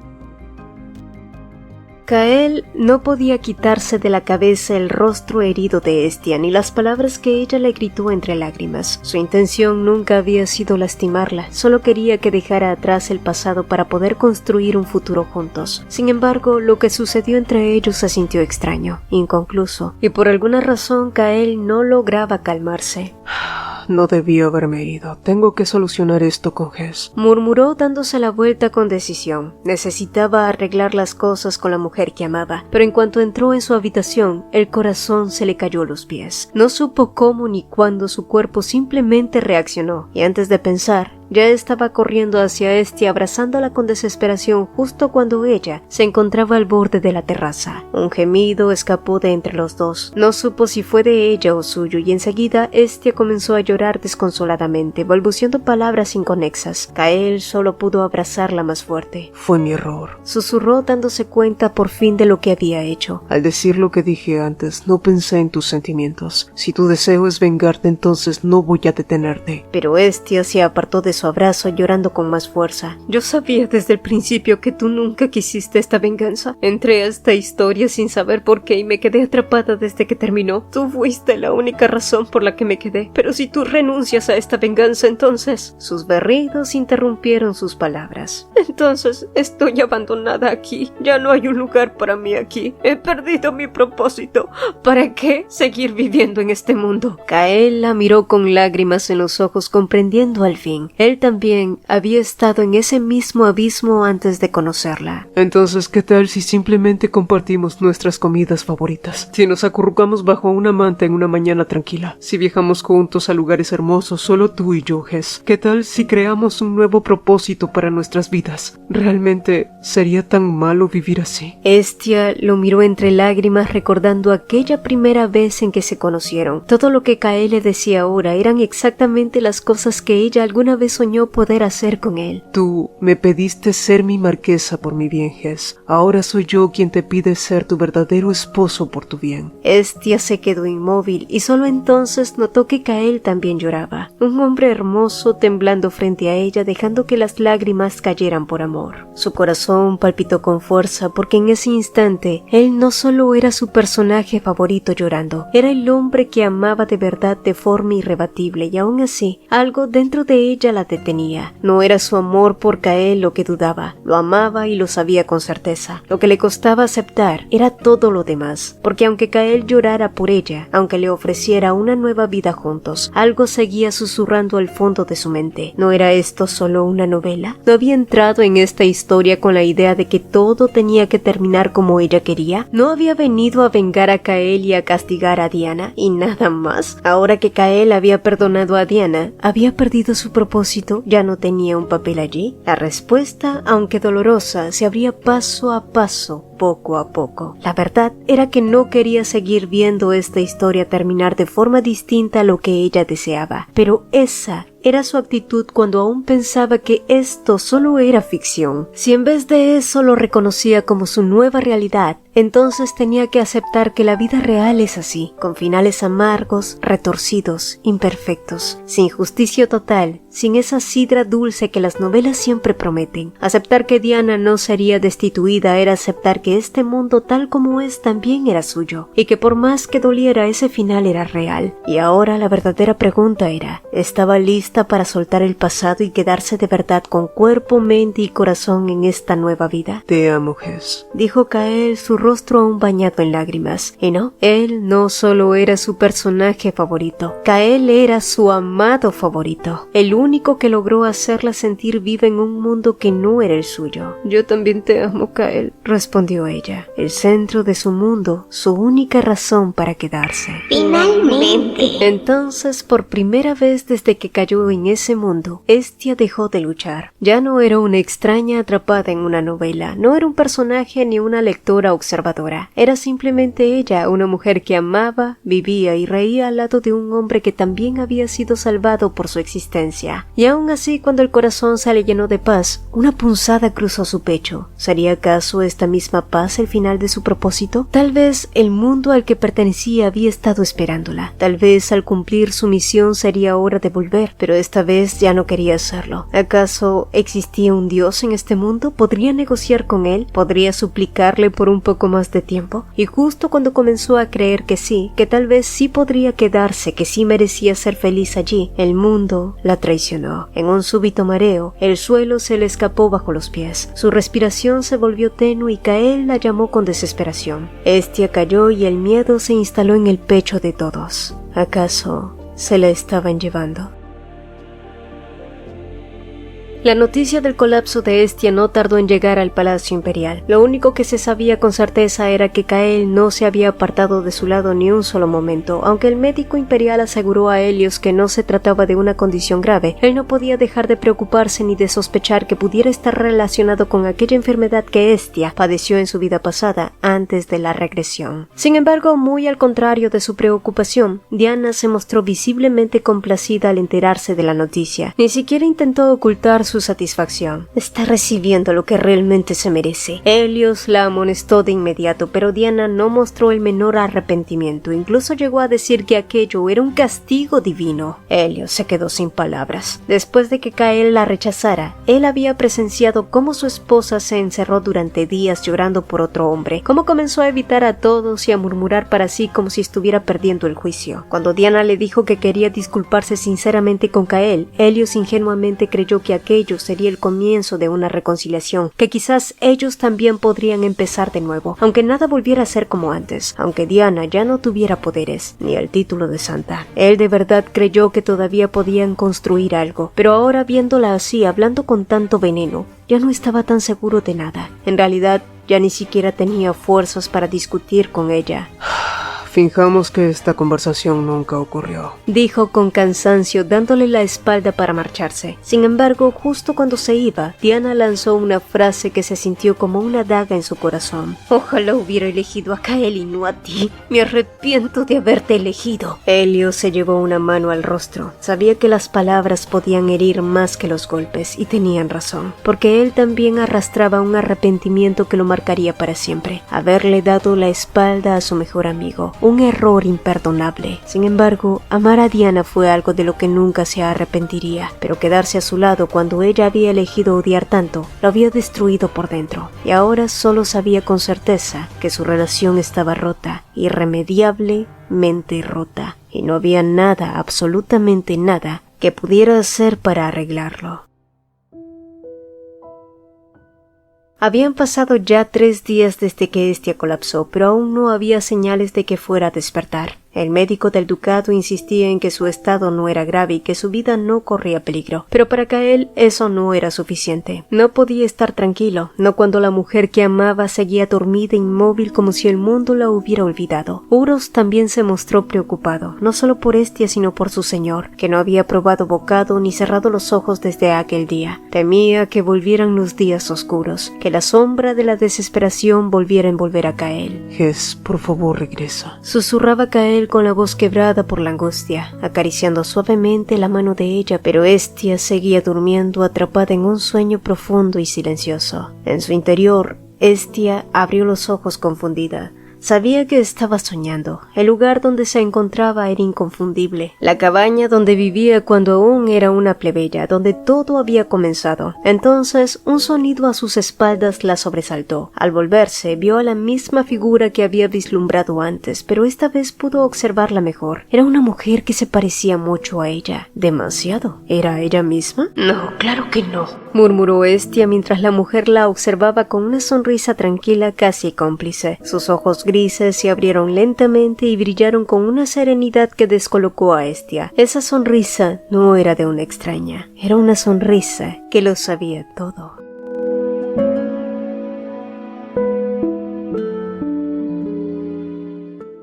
Kael no podía quitarse de la cabeza el rostro herido de Estia ni las palabras que ella le gritó entre lágrimas. Su intención nunca había sido lastimarla, solo quería que dejara atrás el pasado para poder construir un futuro juntos. Sin embargo, lo que sucedió entre ellos se sintió extraño, inconcluso, y por alguna razón Kael no lograba calmarse. no debí haberme ido. Tengo que solucionar esto con Ges, murmuró dándose la vuelta con decisión. Necesitaba arreglar las cosas con la mujer que amaba, pero en cuanto entró en su habitación, el corazón se le cayó a los pies. No supo cómo ni cuándo, su cuerpo simplemente reaccionó, y antes de pensar, ya estaba corriendo hacia Estia, abrazándola con desesperación justo cuando ella se encontraba al borde de la terraza. Un gemido escapó de entre los dos. No supo si fue de ella o suyo, y enseguida Estia comenzó a llorar desconsoladamente, balbuceando palabras inconexas. Kael solo pudo abrazarla más fuerte. Fue mi error, susurró, dándose cuenta por fin de lo que había hecho. Al decir lo que dije antes, no pensé en tus sentimientos. Si tu deseo es vengarte, entonces no voy a detenerte. Pero Estia se apartó de su abrazo, llorando con más fuerza. Yo sabía desde el principio que tú nunca quisiste esta venganza. Entré a esta historia sin saber por qué y me quedé atrapada desde que terminó. Tú fuiste la única razón por la que me quedé. Pero si tú renuncias a esta venganza, entonces... Sus berridos interrumpieron sus palabras. Entonces estoy abandonada aquí. Ya no hay un lugar para mí aquí. He perdido mi propósito. ¿Para qué seguir viviendo en este mundo? Kael la miró con lágrimas en los ojos, comprendiendo al fin. Él también había estado en ese mismo abismo antes de conocerla. Entonces, ¿qué tal si simplemente compartimos nuestras comidas favoritas? Si nos acurrucamos bajo una manta en una mañana tranquila. Si viajamos juntos a lugares hermosos, solo tú y yo, Ges. ¿Qué tal si creamos un nuevo propósito para nuestras vidas? ¿Realmente sería tan malo vivir así? Estia lo miró entre lágrimas, recordando aquella primera vez en que se conocieron. Todo lo que Kael le decía ahora eran exactamente las cosas que ella alguna vez soñó poder hacer con él. Tú me pediste ser mi marquesa por mi bien, Ges. Ahora soy yo quien te pide ser tu verdadero esposo por tu bien. Estia se quedó inmóvil y solo entonces notó que Kael también lloraba. Un hombre hermoso temblando frente a ella, dejando que las lágrimas cayeran por amor. Su corazón palpitó con fuerza porque en ese instante él no solo era su personaje favorito llorando, era el hombre que amaba de verdad de forma irrebatible, y aún así algo dentro de ella la detenía. No era su amor por Kael lo que dudaba, lo amaba y lo sabía con certeza. Lo que le costaba aceptar era todo lo demás, porque aunque Kael llorara por ella, aunque le ofreciera una nueva vida juntos, algo seguía susurrando al fondo de su mente. ¿No era esto solo una novela? ¿No había entrado en esta historia con la idea de que todo tenía que terminar como ella quería? ¿No había venido a vengar a Kael y a castigar a Diana y nada más? Ahora que Kael había perdonado a Diana, ¿había perdido su propósito? ¿Ya no tenía un papel allí? La respuesta, aunque dolorosa, se abría paso a paso, poco a poco. La verdad era que no quería seguir viendo esta historia terminar de forma distinta a lo que ella deseaba, pero esa era su actitud cuando aún pensaba que esto solo era ficción. Si en vez de eso lo reconocía como su nueva realidad, entonces tenía que aceptar que la vida real es así, con finales amargos, retorcidos, imperfectos, sin justicia total, sin esa sidra dulce que las novelas siempre prometen. Aceptar que Diana no sería destituida era aceptar que este mundo tal como es también era suyo, y que por más que doliera ese final era real. Y ahora la verdadera pregunta era, ¿estaba lista para soltar el pasado y quedarse de verdad con cuerpo, mente y corazón en esta nueva vida? Te amo, Ges, dijo Kael, su rostro aún bañado en lágrimas. Y no, él no solo era su personaje favorito, Kael era su amado favorito, el único que logró hacerla sentir viva en un mundo que no era el suyo. Yo también te amo, Kael, respondió ella, el centro de su mundo, su única razón para quedarse. Finalmente. Entonces, por primera vez desde que cayó en ese mundo, Estia dejó de luchar. Ya no era una extraña atrapada en una novela, no era un personaje ni una lectora observadora, era simplemente ella, una mujer que amaba, vivía y reía al lado de un hombre que también había sido salvado por su existencia. Y aún así, cuando el corazón se le llenó de paz, una punzada cruzó su pecho. ¿Sería acaso esta misma paz el final de su propósito? Tal vez el mundo al que pertenecía había estado esperándola. Tal vez al cumplir su misión sería hora de volver, pero esta vez ya no quería hacerlo. ¿Acaso existía un Dios en este mundo? ¿Podría negociar con él? ¿Podría suplicarle por un poco más de tiempo? Y justo cuando comenzó a creer que sí, que tal vez sí podría quedarse, que sí merecía ser feliz allí, el mundo la traicionó. En un súbito mareo, el suelo se le escapó bajo los pies. Su respiración se volvió tenue y Kael la llamó con desesperación. Estia cayó y el miedo se instaló en el pecho de todos. ¿Acaso se la estaban llevando? La noticia del colapso de Estia no tardó en llegar al Palacio Imperial. Lo único que se sabía con certeza era que Kael no se había apartado de su lado ni un solo momento. Aunque el médico imperial aseguró a Helios que no se trataba de una condición grave, él no podía dejar de preocuparse ni de sospechar que pudiera estar relacionado con aquella enfermedad que Estia padeció en su vida pasada, antes de la regresión. Sin embargo, muy al contrario de su preocupación, Diana se mostró visiblemente complacida al enterarse de la noticia. Ni siquiera intentó ocultar su satisfacción. Está recibiendo lo que realmente se merece. Helios la amonestó de inmediato, pero Diana no mostró el menor arrepentimiento. Incluso llegó a decir que aquello era un castigo divino. Helios se quedó sin palabras. Después de que Kael la rechazara, él había presenciado cómo su esposa se encerró durante días llorando por otro hombre, cómo comenzó a evitar a todos y a murmurar para sí como si estuviera perdiendo el juicio. Cuando Diana le dijo que quería disculparse sinceramente con Kael, Helios ingenuamente creyó que aquello sería el comienzo de una reconciliación, que quizás ellos también podrían empezar de nuevo, aunque nada volviera a ser como antes, aunque Diana ya no tuviera poderes, ni el título de santa. Él de verdad creyó que todavía podían construir algo, pero ahora viéndola así, hablando con tanto veneno, ya no estaba tan seguro de nada. En realidad, ya ni siquiera tenía fuerzas para discutir con ella. Finjamos que esta conversación nunca ocurrió, dijo con cansancio, dándole la espalda para marcharse. Sin embargo, justo cuando se iba, Diana lanzó una frase que se sintió como una daga en su corazón. Ojalá hubiera elegido a Kael y no a ti. Me arrepiento de haberte elegido. Elio se llevó una mano al rostro. Sabía que las palabras podían herir más que los golpes, y tenían razón, porque él también arrastraba un arrepentimiento que lo marcaría para siempre. Haberle dado la espalda a su mejor amigo. Un error imperdonable. Sin embargo, amar a Diana fue algo de lo que nunca se arrepentiría, pero quedarse a su lado cuando ella había elegido odiar tanto, lo había destruido por dentro, y ahora solo sabía con certeza que su relación estaba rota, irremediablemente rota, y no había nada, absolutamente nada, que pudiera hacer para arreglarlo. Habían pasado ya 3 días desde que Hestia colapsó, pero aún no había señales de que fuera a despertar. El médico del ducado insistía en que su estado no era grave y que su vida no corría peligro, pero para Kael eso no era suficiente. No podía estar tranquilo, no cuando la mujer que amaba seguía dormida inmóvil como si el mundo la hubiera olvidado. Uros también se mostró preocupado, no solo por Hestia sino por su señor, que no había probado bocado ni cerrado los ojos desde aquel día. Temía que volvieran los días oscuros, que la sombra de la desesperación volviera a envolver a Kael. Ges, por favor regresa, susurraba Kael con la voz quebrada por la angustia, acariciando suavemente la mano de ella, pero Hestia seguía durmiendo atrapada en un sueño profundo y silencioso. En su interior, Hestia abrió los ojos confundida. Sabía que estaba soñando. El lugar donde se encontraba era inconfundible. La cabaña donde vivía cuando aún era una plebeya, donde todo había comenzado. Entonces, un sonido a sus espaldas la sobresaltó. Al volverse, vio a la misma figura que había vislumbrado antes, pero esta vez pudo observarla mejor. Era una mujer que se parecía mucho a ella. Demasiado. ¿Era ella misma? No, claro que no, murmuró Hestia mientras la mujer la observaba con una sonrisa tranquila, casi cómplice. Sus ojos grises se abrieron lentamente y brillaron con una serenidad que descolocó a Hestia. Esa sonrisa no era de una extraña, era una sonrisa que lo sabía todo.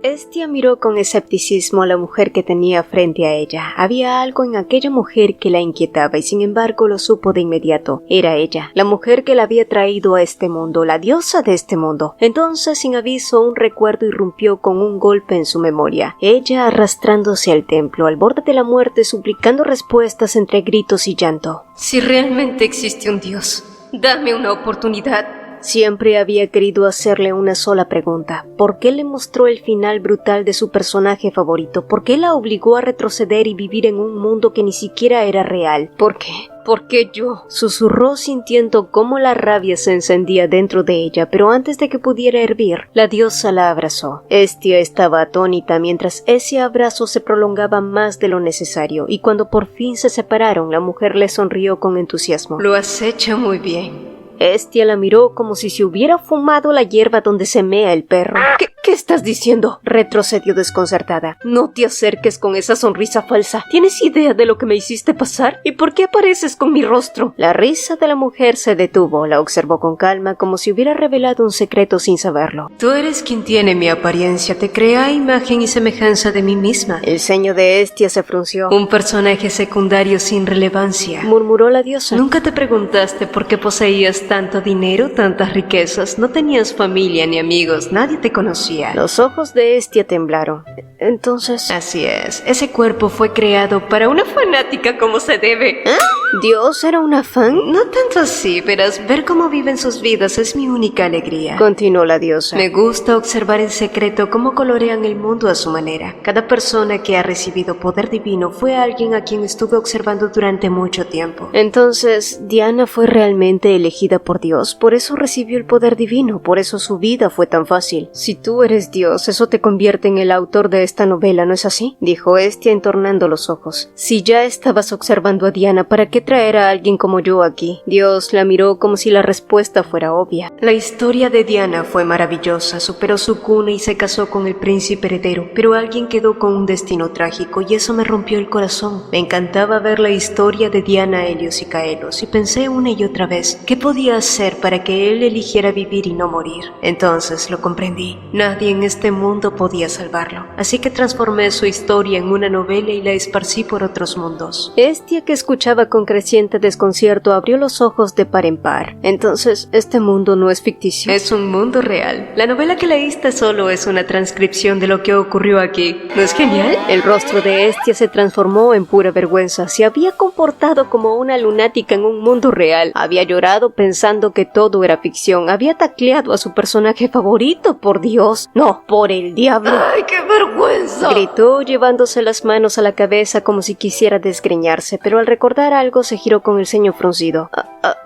Hestia miró con escepticismo a la mujer que tenía frente a ella. Había algo en aquella mujer que la inquietaba y sin embargo lo supo de inmediato. Era ella, la mujer que la había traído a este mundo, la diosa de este mundo. Entonces, sin aviso, un recuerdo irrumpió con un golpe en su memoria. Ella arrastrándose al templo, al borde de la muerte, suplicando respuestas entre gritos y llanto. Si realmente existe un Dios, dame una oportunidad. Siempre había querido hacerle una sola pregunta. ¿Por qué le mostró el final brutal de su personaje favorito? ¿Por qué la obligó a retroceder y vivir en un mundo que ni siquiera era real? ¿Por qué? ¿Por qué yo? Susurró sintiendo cómo la rabia se encendía dentro de ella, pero antes de que pudiera hervir, la diosa la abrazó. Hestia estaba atónita mientras ese abrazo se prolongaba más de lo necesario, y cuando por fin se separaron, la mujer le sonrió con entusiasmo. Lo has hecho muy bien. Hestia la miró como si se hubiera fumado la hierba donde se mea el perro. ¿Qué estás diciendo? Retrocedió desconcertada. No te acerques con esa sonrisa falsa. ¿Tienes idea de lo que me hiciste pasar? ¿Y por qué apareces con mi rostro? La risa de la mujer se detuvo. La observó con calma como si hubiera revelado un secreto sin saberlo. Tú eres quien tiene mi apariencia. Te crea a imagen y semejanza de mí misma. El ceño de Hestia se frunció. Un personaje secundario sin relevancia, murmuró la diosa. ¿Nunca te preguntaste por qué poseías tanto dinero, tantas riquezas? No tenías familia ni amigos, nadie te conocía. Los ojos de Hestia temblaron. Entonces... Así es, ese cuerpo fue creado para una fanática como se debe. ¿Ah? ¿Dios era una fan? No tanto así, verás, ver cómo viven sus vidas es mi única alegría. Continuó la diosa. Me gusta observar en secreto cómo colorean el mundo a su manera. Cada persona que ha recibido poder divino fue alguien a quien estuve observando durante mucho tiempo. Entonces, Diana fue realmente elegida por Dios, por eso recibió el poder divino, por eso su vida fue tan fácil. Si tú eres Dios, eso te convierte en el autor de esta novela, ¿no es así? Dijo Hestia entornando los ojos. Si ya estabas observando a Diana, ¿para qué traer a alguien como yo aquí? Dios la miró como si la respuesta fuera obvia. La historia de Diana fue maravillosa, superó su cuna y se casó con el príncipe heredero, pero alguien quedó con un destino trágico y eso me rompió el corazón. Me encantaba ver la historia de Diana, Helios y Caelos y pensé una y otra vez, ¿qué podía hacer para que él eligiera vivir y no morir? Entonces lo comprendí. nadie en este mundo podía salvarlo, así que transformé su historia en una novela y la esparcí por otros mundos. Estia, que escuchaba con creciente desconcierto, abrió los ojos de par en par. Entonces, ¿este mundo no es ficticio? Es un mundo real. La novela que leíste solo es una transcripción de lo que ocurrió aquí. ¿No es genial? El rostro de Estia se transformó en pura vergüenza. Se había comportado como una lunática en un mundo real. Había llorado pensando que todo era ficción. Había tacleado a su personaje favorito, por Dios. No, por el diablo. ¡Ay, qué vergüenza! Gritó, llevándose las manos a la cabeza como si quisiera desgreñarse, pero al recordar algo se giró con el ceño fruncido.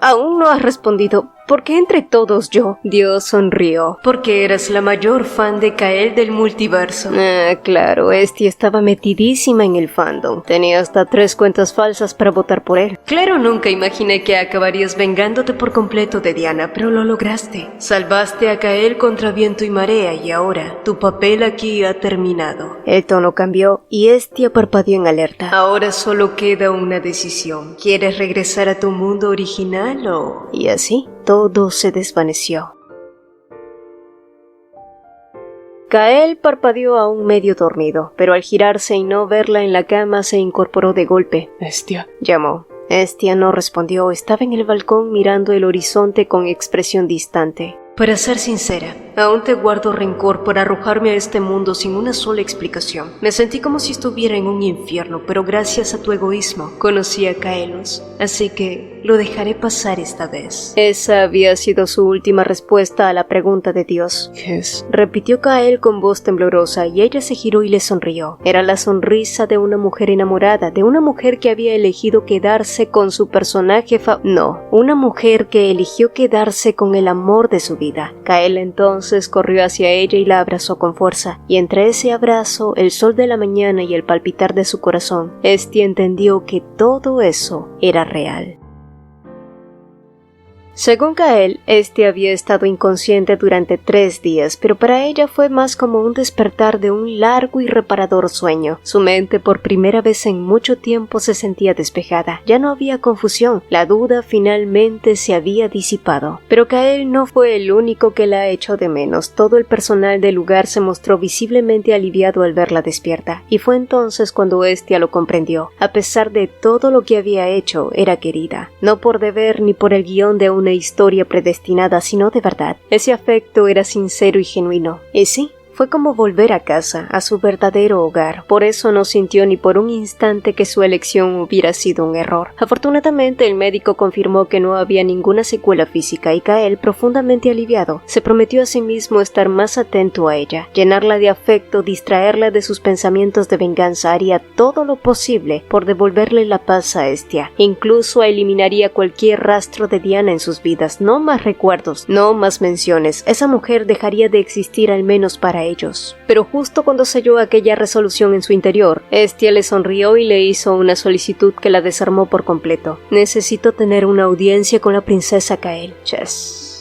Aún no has respondido. ¿Por qué entre todos yo? Dios sonrió. Porque eras la mayor fan de Kael del multiverso. Claro, Estia estaba metidísima en el fandom. Tenía hasta 3 cuentas falsas para votar por él. Claro, nunca imaginé que acabarías vengándote por completo de Diana, pero lo lograste. Salvaste a Kael contra viento y marea y ahora tu papel aquí ha terminado. El tono cambió y Estia parpadeó en alerta. Ahora solo queda una decisión. ¿Quieres regresar a tu mundo original o...? Y así, todo se desvaneció. Kael parpadeó aún medio dormido, pero al girarse y no verla en la cama se incorporó de golpe. Estia. Llamó. Estia no respondió, estaba en el balcón mirando el horizonte con expresión distante. Para ser sincera, aún te guardo rencor por arrojarme a este mundo sin una sola explicación. Me sentí como si estuviera en un infierno, pero gracias a tu egoísmo conocí a Kaelos, así que lo dejaré pasar esta vez. Esa había sido su última respuesta a la pregunta de Dios. ¿Qué es? Repitió Kael con voz temblorosa y ella se giró y le sonrió. Era la sonrisa de una mujer enamorada, de una mujer que había elegido quedarse con su personaje una mujer que eligió quedarse con el amor de su vida. Kael entonces corrió hacia ella y la abrazó con fuerza, y entre ese abrazo, el sol de la mañana y el palpitar de su corazón, Estia entendió que todo eso era real. Según Kael, Estia había estado inconsciente durante 3 días, pero para ella fue más como un despertar de un largo y reparador sueño. Su mente por primera vez en mucho tiempo se sentía despejada. Ya no había confusión. La duda finalmente se había disipado. Pero Kael no fue el único que la echó de menos. Todo el personal del lugar se mostró visiblemente aliviado al verla despierta, y fue entonces cuando Estia lo comprendió. A pesar de todo lo que había hecho, era querida. No por deber ni por el guión de una historia predestinada, sino de verdad. Ese afecto era sincero y genuino. Y sí, fue como volver a casa, a su verdadero hogar. Por eso no sintió ni por un instante que su elección hubiera sido un error. Afortunadamente, el médico confirmó que no había ninguna secuela física y Kael, profundamente aliviado, se prometió a sí mismo estar más atento a ella, llenarla de afecto, distraerla de sus pensamientos de venganza, haría todo lo posible por devolverle la paz a Estia. Incluso eliminaría cualquier rastro de Diana en sus vidas. No más recuerdos, no más menciones. Esa mujer dejaría de existir al menos para ellos. Pero justo cuando selló aquella resolución en su interior, Estia le sonrió y le hizo una solicitud que la desarmó por completo. Necesito tener una audiencia con la princesa Kael. Chess.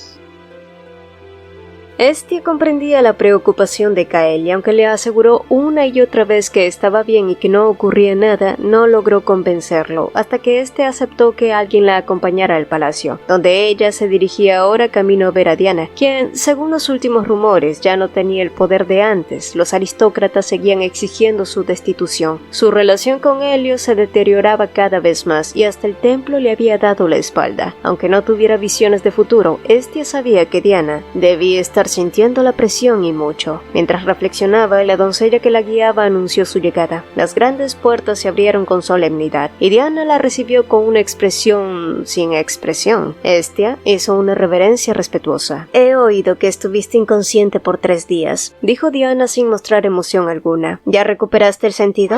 Estia comprendía la preocupación de Kael y aunque le aseguró una y otra vez que estaba bien y que no ocurría nada, no logró convencerlo, hasta que éste aceptó que alguien la acompañara al palacio, donde ella se dirigía ahora camino a ver a Diana, quien, según los últimos rumores, ya no tenía el poder de antes. Los aristócratas seguían exigiendo su destitución. Su relación con Helios se deterioraba cada vez más y hasta el templo le había dado la espalda. Aunque no tuviera visiones de futuro, Estia sabía que Diana debía estar sintiendo la presión y mucho. Mientras reflexionaba, la doncella que la guiaba anunció su llegada. Las grandes puertas se abrieron con solemnidad y Diana la recibió con una expresión sin expresión. Estia hizo una reverencia respetuosa. He oído que estuviste inconsciente por 3 días, dijo Diana sin mostrar emoción alguna. ¿Ya recuperaste el sentido?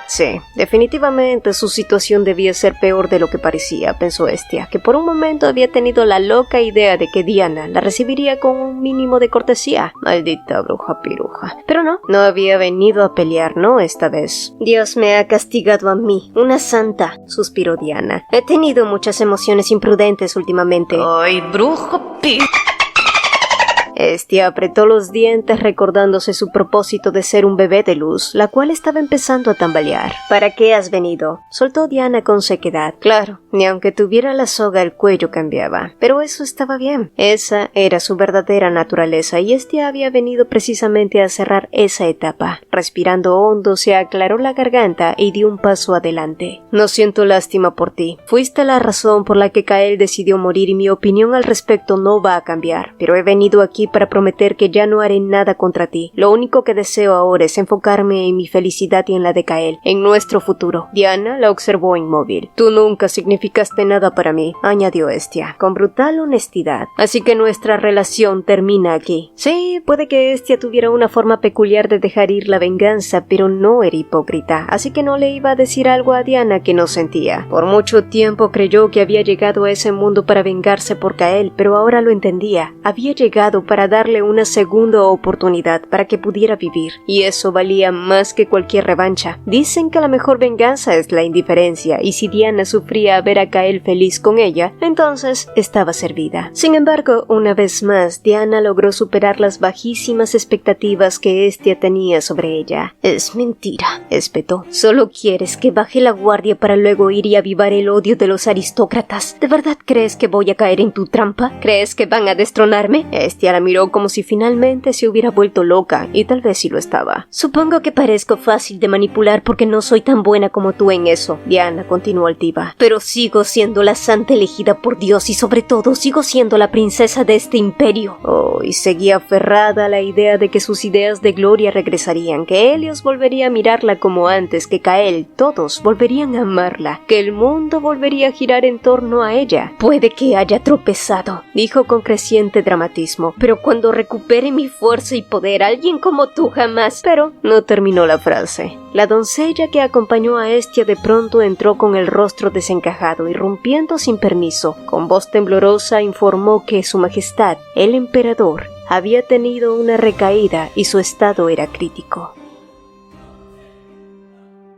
Sí, definitivamente su situación debía ser peor de lo que parecía, pensó Estia, que por un momento había tenido la loca idea de que Diana la recibiría con un mínimo de cortesía. Maldita bruja piruja. Pero no había venido a pelear, no esta vez. Dios me ha castigado a mí, una santa, suspiró Diana. He tenido muchas emociones imprudentes últimamente. ¡Ay, bruja Estia apretó los dientes recordándose su propósito de ser un bebé de luz, la cual estaba empezando a tambalear. ¿Para qué has venido?, soltó Diana con sequedad. Claro, ni aunque tuviera la soga el cuello cambiaba, pero eso estaba bien. Esa era su verdadera naturaleza y Estia había venido precisamente a cerrar esa etapa. Respirando hondo, se aclaró la garganta y dio un paso adelante. No siento lástima por ti. Fuiste la razón por la que Kael decidió morir y mi opinión al respecto no va a cambiar, pero he venido aquí para prometer que ya no haré nada contra ti. Lo único que deseo ahora es enfocarme en mi felicidad y en la de Kael, en nuestro futuro. Diana la observó inmóvil. Tú nunca significaste nada para mí, añadió Estia, con brutal honestidad. Así que nuestra relación termina aquí. Sí, puede que Estia tuviera una forma peculiar de dejar ir la venganza, pero no era hipócrita, así que no le iba a decir algo a Diana que no sentía. Por mucho tiempo creyó que había llegado a ese mundo para vengarse por Kael, pero ahora lo entendía. Había llegado para darle una segunda oportunidad para que pudiera vivir, y eso valía más que cualquier revancha. Dicen que la mejor venganza es la indiferencia, y si Diana sufría ver a Kael feliz con ella, entonces estaba servida. Sin embargo, una vez más, Diana logró superar las bajísimas expectativas que Estia tenía sobre ella. Es mentira, espetó. Solo quieres que baje la guardia para luego ir y avivar el odio de los aristócratas. ¿De verdad crees que voy a caer en tu trampa? ¿Crees que van a destronarme? Estia la miró como si finalmente se hubiera vuelto loca, y tal vez sí lo estaba. Supongo que parezco fácil de manipular porque no soy tan buena como tú en eso, Diana continuó altiva. Pero sigo siendo la santa elegida por Dios y sobre todo sigo siendo la princesa de este imperio. Y seguía aferrada a la idea de que sus ideas de gloria regresarían, que Helios volvería a mirarla como antes, que Kael, todos volverían a amarla, que el mundo volvería a girar en torno a ella. Puede que haya tropezado, dijo con creciente dramatismo, pero cuando recupere mi fuerza y poder, alguien como tú jamás. Pero no terminó la frase. La doncella que acompañó a Estia de pronto entró con el rostro desencajado, irrumpiendo sin permiso. Con voz temblorosa informó que Su Majestad, el emperador, había tenido una recaída y su estado era crítico.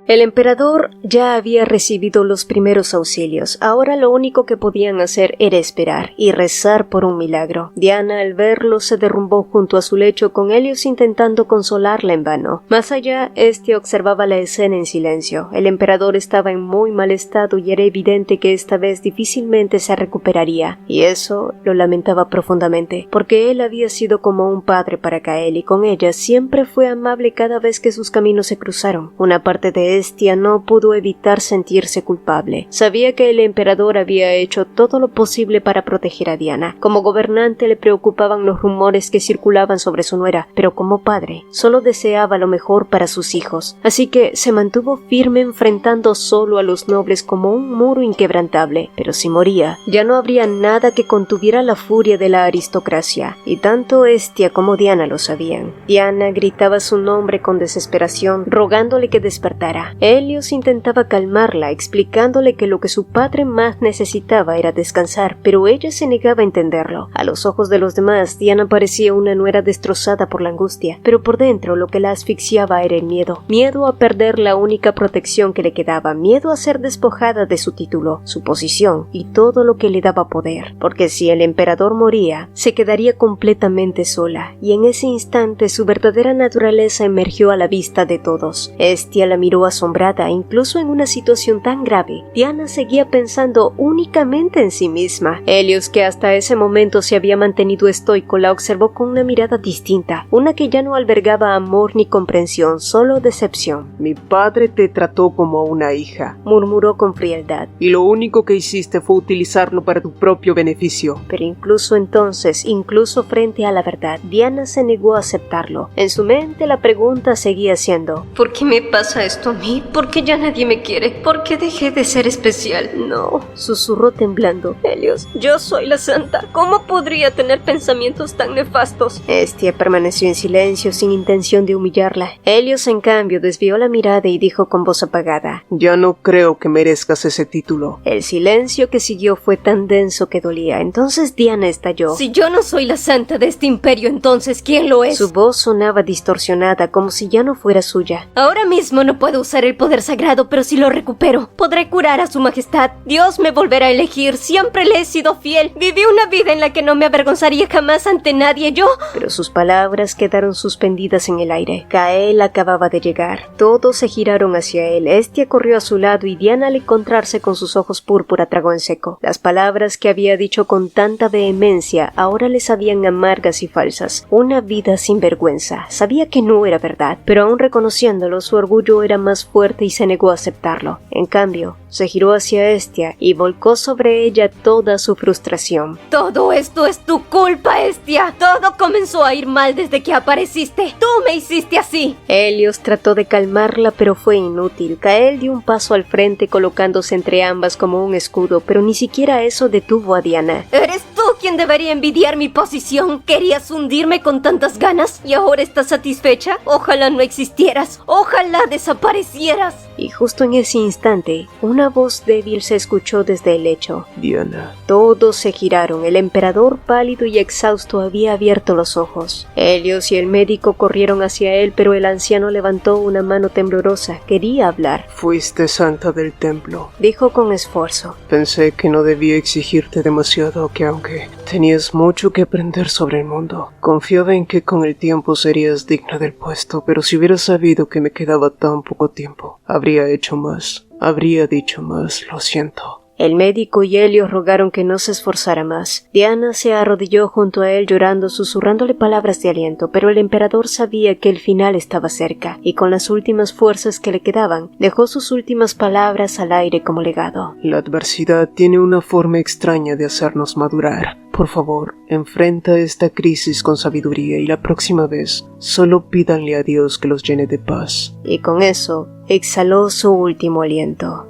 El emperador ya había recibido los primeros auxilios. Ahora lo único que podían hacer era esperar y rezar por un milagro. Diana, al verlo, se derrumbó junto a su lecho con Helios intentando consolarla en vano. Más allá, Estia observaba la escena en silencio. El emperador estaba en muy mal estado y era evidente que esta vez difícilmente se recuperaría. Y eso lo lamentaba profundamente, porque él había sido como un padre para Kael y con ella siempre fue amable cada vez que sus caminos se cruzaron. Una parte de Estia no pudo evitar sentirse culpable. Sabía que el emperador había hecho todo lo posible para proteger a Diana. Como gobernante le preocupaban los rumores que circulaban sobre su nuera, pero como padre solo deseaba lo mejor para sus hijos. Así que se mantuvo firme enfrentando solo a los nobles como un muro inquebrantable. Pero si moría, ya no habría nada que contuviera la furia de la aristocracia, y tanto Estia como Diana lo sabían. Diana gritaba su nombre con desesperación, rogándole que despertara. Helios intentaba calmarla, explicándole que lo que su padre más necesitaba era descansar, pero ella se negaba a entenderlo. A los ojos de los demás, Diana parecía una nuera destrozada por la angustia, pero por dentro lo que la asfixiaba era el miedo. Miedo a perder la única protección que le quedaba, miedo a ser despojada de su título, su posición y todo lo que le daba poder. Porque si el emperador moría, se quedaría completamente sola, y en ese instante su verdadera naturaleza emergió a la vista de todos. Estia la miró asombrada. Incluso en una situación tan grave, Diana seguía pensando únicamente en sí misma. Helios, que hasta ese momento se había mantenido estoico, la observó con una mirada distinta, una que ya no albergaba amor ni comprensión, solo decepción. Mi padre te trató como a una hija, murmuró con frialdad. Y lo único que hiciste fue utilizarlo para tu propio beneficio. Pero incluso entonces, incluso frente a la verdad, Diana se negó a aceptarlo. En su mente la pregunta seguía siendo: ¿por qué me pasa esto a mí? ¿Por qué ya nadie me quiere? ¿Por qué dejé de ser especial? No, susurró temblando. Helios, yo soy la santa. ¿Cómo podría tener pensamientos tan nefastos? Estia permaneció en silencio sin intención de humillarla. Helios, en cambio, desvió la mirada y dijo con voz apagada: ya no creo que merezcas ese título. El silencio que siguió fue tan denso que dolía. Entonces Diana estalló: si yo no soy la santa de este imperio, entonces ¿quién lo es? Su voz sonaba distorsionada, como si ya no fuera suya. Ahora mismo no puedo usar usar el poder sagrado, pero si lo recupero, podré curar a su majestad. Dios me volverá a elegir. Siempre le he sido fiel. Viví una vida en la que no me avergonzaría jamás ante nadie. Yo... Pero sus palabras quedaron suspendidas en el aire. Kael acababa de llegar. Todos se giraron hacia él. Estia corrió a su lado y Diana, al encontrarse con sus ojos púrpura, tragó en seco. Las palabras que había dicho con tanta vehemencia ahora le sabían amargas y falsas. Una vida sin vergüenza. Sabía que no era verdad, pero aún reconociéndolo, su orgullo era más fuerte y se negó a aceptarlo. En cambio, se giró hacia Estia y volcó sobre ella toda su frustración. Todo esto es tu culpa, Estia. Todo comenzó a ir mal desde que apareciste. Tú me hiciste así. Helios trató de calmarla, pero fue inútil. Kael dio un paso al frente, colocándose entre ambas como un escudo, pero ni siquiera eso detuvo a Diana. ¿Eres tú quien debería envidiar mi posición? ¿Querías hundirme con tantas ganas? ¿Y ahora estás satisfecha? Ojalá no existieras. Ojalá desaparecieras. Y justo en ese instante, una voz débil se escuchó desde el lecho. Diana. Todos se giraron. El emperador, pálido y exhausto, había abierto los ojos. Helios y el médico corrieron hacia él, pero el anciano levantó una mano temblorosa. Quería hablar. Fuiste santa del templo. Dijo con esfuerzo. Pensé que no debía exigirte demasiado, que aunque tenías mucho que aprender sobre el mundo, confiaba en que con el tiempo serías digna del puesto, pero si hubiera sabido que me quedaba tan poco tiempo, habría hecho más, habría dicho más, lo siento. El médico y Helios rogaron que no se esforzara más. Diana se arrodilló junto a él llorando, susurrándole palabras de aliento, pero el emperador sabía que el final estaba cerca, y con las últimas fuerzas que le quedaban, dejó sus últimas palabras al aire como legado. La adversidad tiene una forma extraña de hacernos madurar. Por favor, enfrenta esta crisis con sabiduría y la próxima vez, solo pídanle a Dios que los llene de paz. Y con eso, exhaló su último aliento.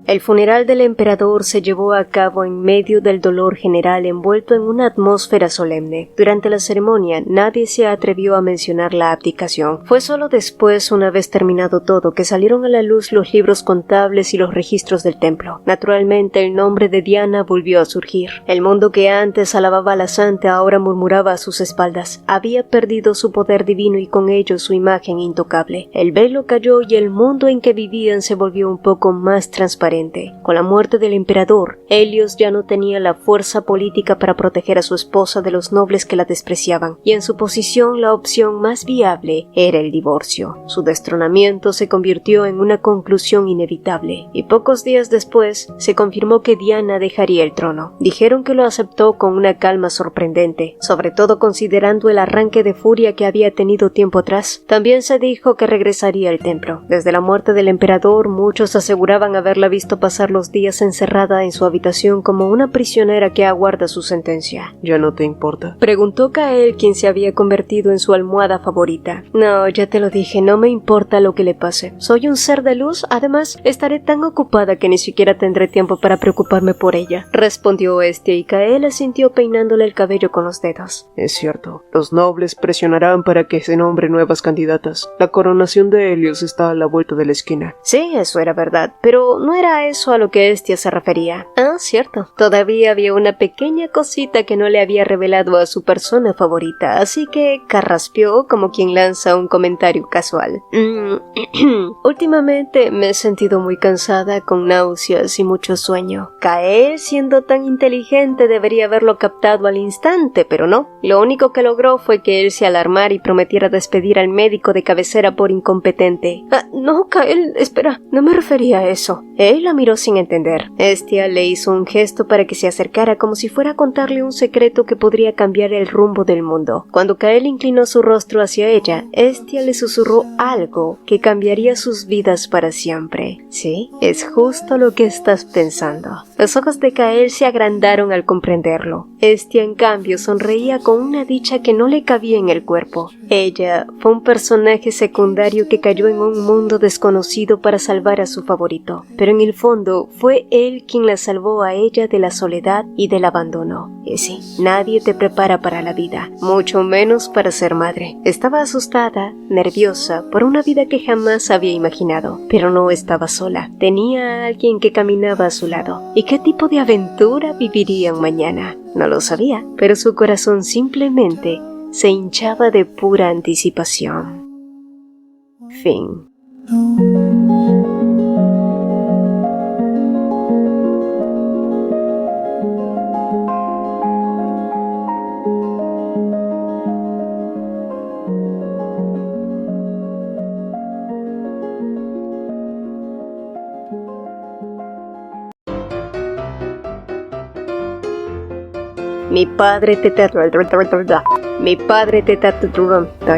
El funeral del emperador se llevó a cabo en medio del dolor general, envuelto en una atmósfera solemne. Durante la ceremonia, nadie se atrevió a mencionar la abdicación. Fue solo después, una vez terminado todo, que salieron a la luz los libros contables y los registros del templo. Naturalmente, el nombre de Diana volvió a surgir. El mundo que antes alababa a la santa ahora murmuraba a sus espaldas. Había perdido su poder divino y con ello su imagen intocable. El velo cayó y el mundo en que vivían se volvió un poco más transparente. Con la muerte del emperador, Helios ya no tenía la fuerza política para proteger a su esposa de los nobles que la despreciaban, y en su posición la opción más viable era el divorcio. Su destronamiento se convirtió en una conclusión inevitable, y pocos días después se confirmó que Diana dejaría el trono. Dijeron que lo aceptó con una calma sorprendente, sobre todo considerando el arranque de furia que había tenido tiempo atrás. También se dijo que regresaría al templo. Desde la muerte del emperador, muchos aseguraban haberla visto pasar los días encerrada en su habitación como una prisionera que aguarda su sentencia. ¿Ya no te importa? Preguntó Kael, quien se había convertido en su almohada favorita. No, ya te lo dije, no me importa lo que le pase. Soy un ser de luz, además estaré tan ocupada que ni siquiera tendré tiempo para preocuparme por ella, respondió Estia, y Kael asintió peinándole el cabello con los dedos. Es cierto, los nobles presionarán para que se nombren nuevas candidatas. La coronación de Helios está a la vuelta de la esquina. Sí, eso era verdad, pero no era eso a lo que Estia se refería. Ah, cierto. Todavía había una pequeña cosita que no le había revelado a su persona favorita, así que carraspeó como quien lanza un comentario casual. Últimamente me he sentido muy cansada, con náuseas y mucho sueño. Kael, siendo tan inteligente, debería haberlo captado al instante, pero no. Lo único que logró fue que él se alarmara y prometiera despedir al médico de cabecera por incompetente. No, Kael, espera, no me refería a eso. Él la miró sin entender. Estia le hizo un gesto para que se acercara, como si fuera a contarle un secreto que podría cambiar el rumbo del mundo. Cuando Kael inclinó su rostro hacia ella, Estia le susurró algo que cambiaría sus vidas para siempre. Sí, es justo lo que estás pensando. Los ojos de Kael se agrandaron al comprenderlo. Estia, en cambio, sonreía con una dicha que no le cabía en el cuerpo. Ella fue un personaje secundario que cayó en un mundo desconocido para salvar a su favorito, pero en el fondo fue él quien la salvó a ella de la soledad y del abandono. Y sí, nadie te prepara para la vida, mucho menos para ser madre. Estaba asustada, nerviosa, por una vida que jamás había imaginado, pero no estaba sola. Tenía a alguien que caminaba a su lado. ¿Y qué tipo de aventura vivirían mañana? No lo sabía, pero su corazón simplemente se hinchaba de pura anticipación. Fin. Mi padre te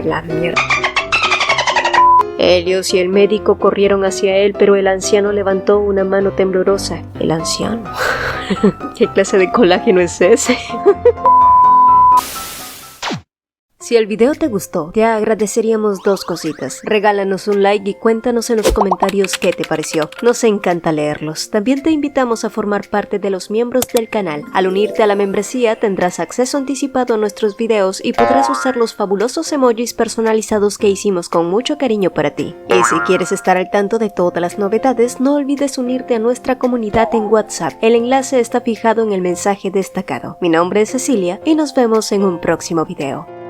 la mierda. Helios y el médico corrieron hacia él, pero el anciano levantó una mano temblorosa. El anciano. ¿Qué clase de colágeno es ese? Si el video te gustó, te agradeceríamos dos cositas. Regálanos un like y cuéntanos en los comentarios qué te pareció. Nos encanta leerlos. También te invitamos a formar parte de los miembros del canal. Al unirte a la membresía tendrás acceso anticipado a nuestros videos y podrás usar los fabulosos emojis personalizados que hicimos con mucho cariño para ti. Y si quieres estar al tanto de todas las novedades, no olvides unirte a nuestra comunidad en WhatsApp. El enlace está fijado en el mensaje destacado. Mi nombre es Cecilia y nos vemos en un próximo video.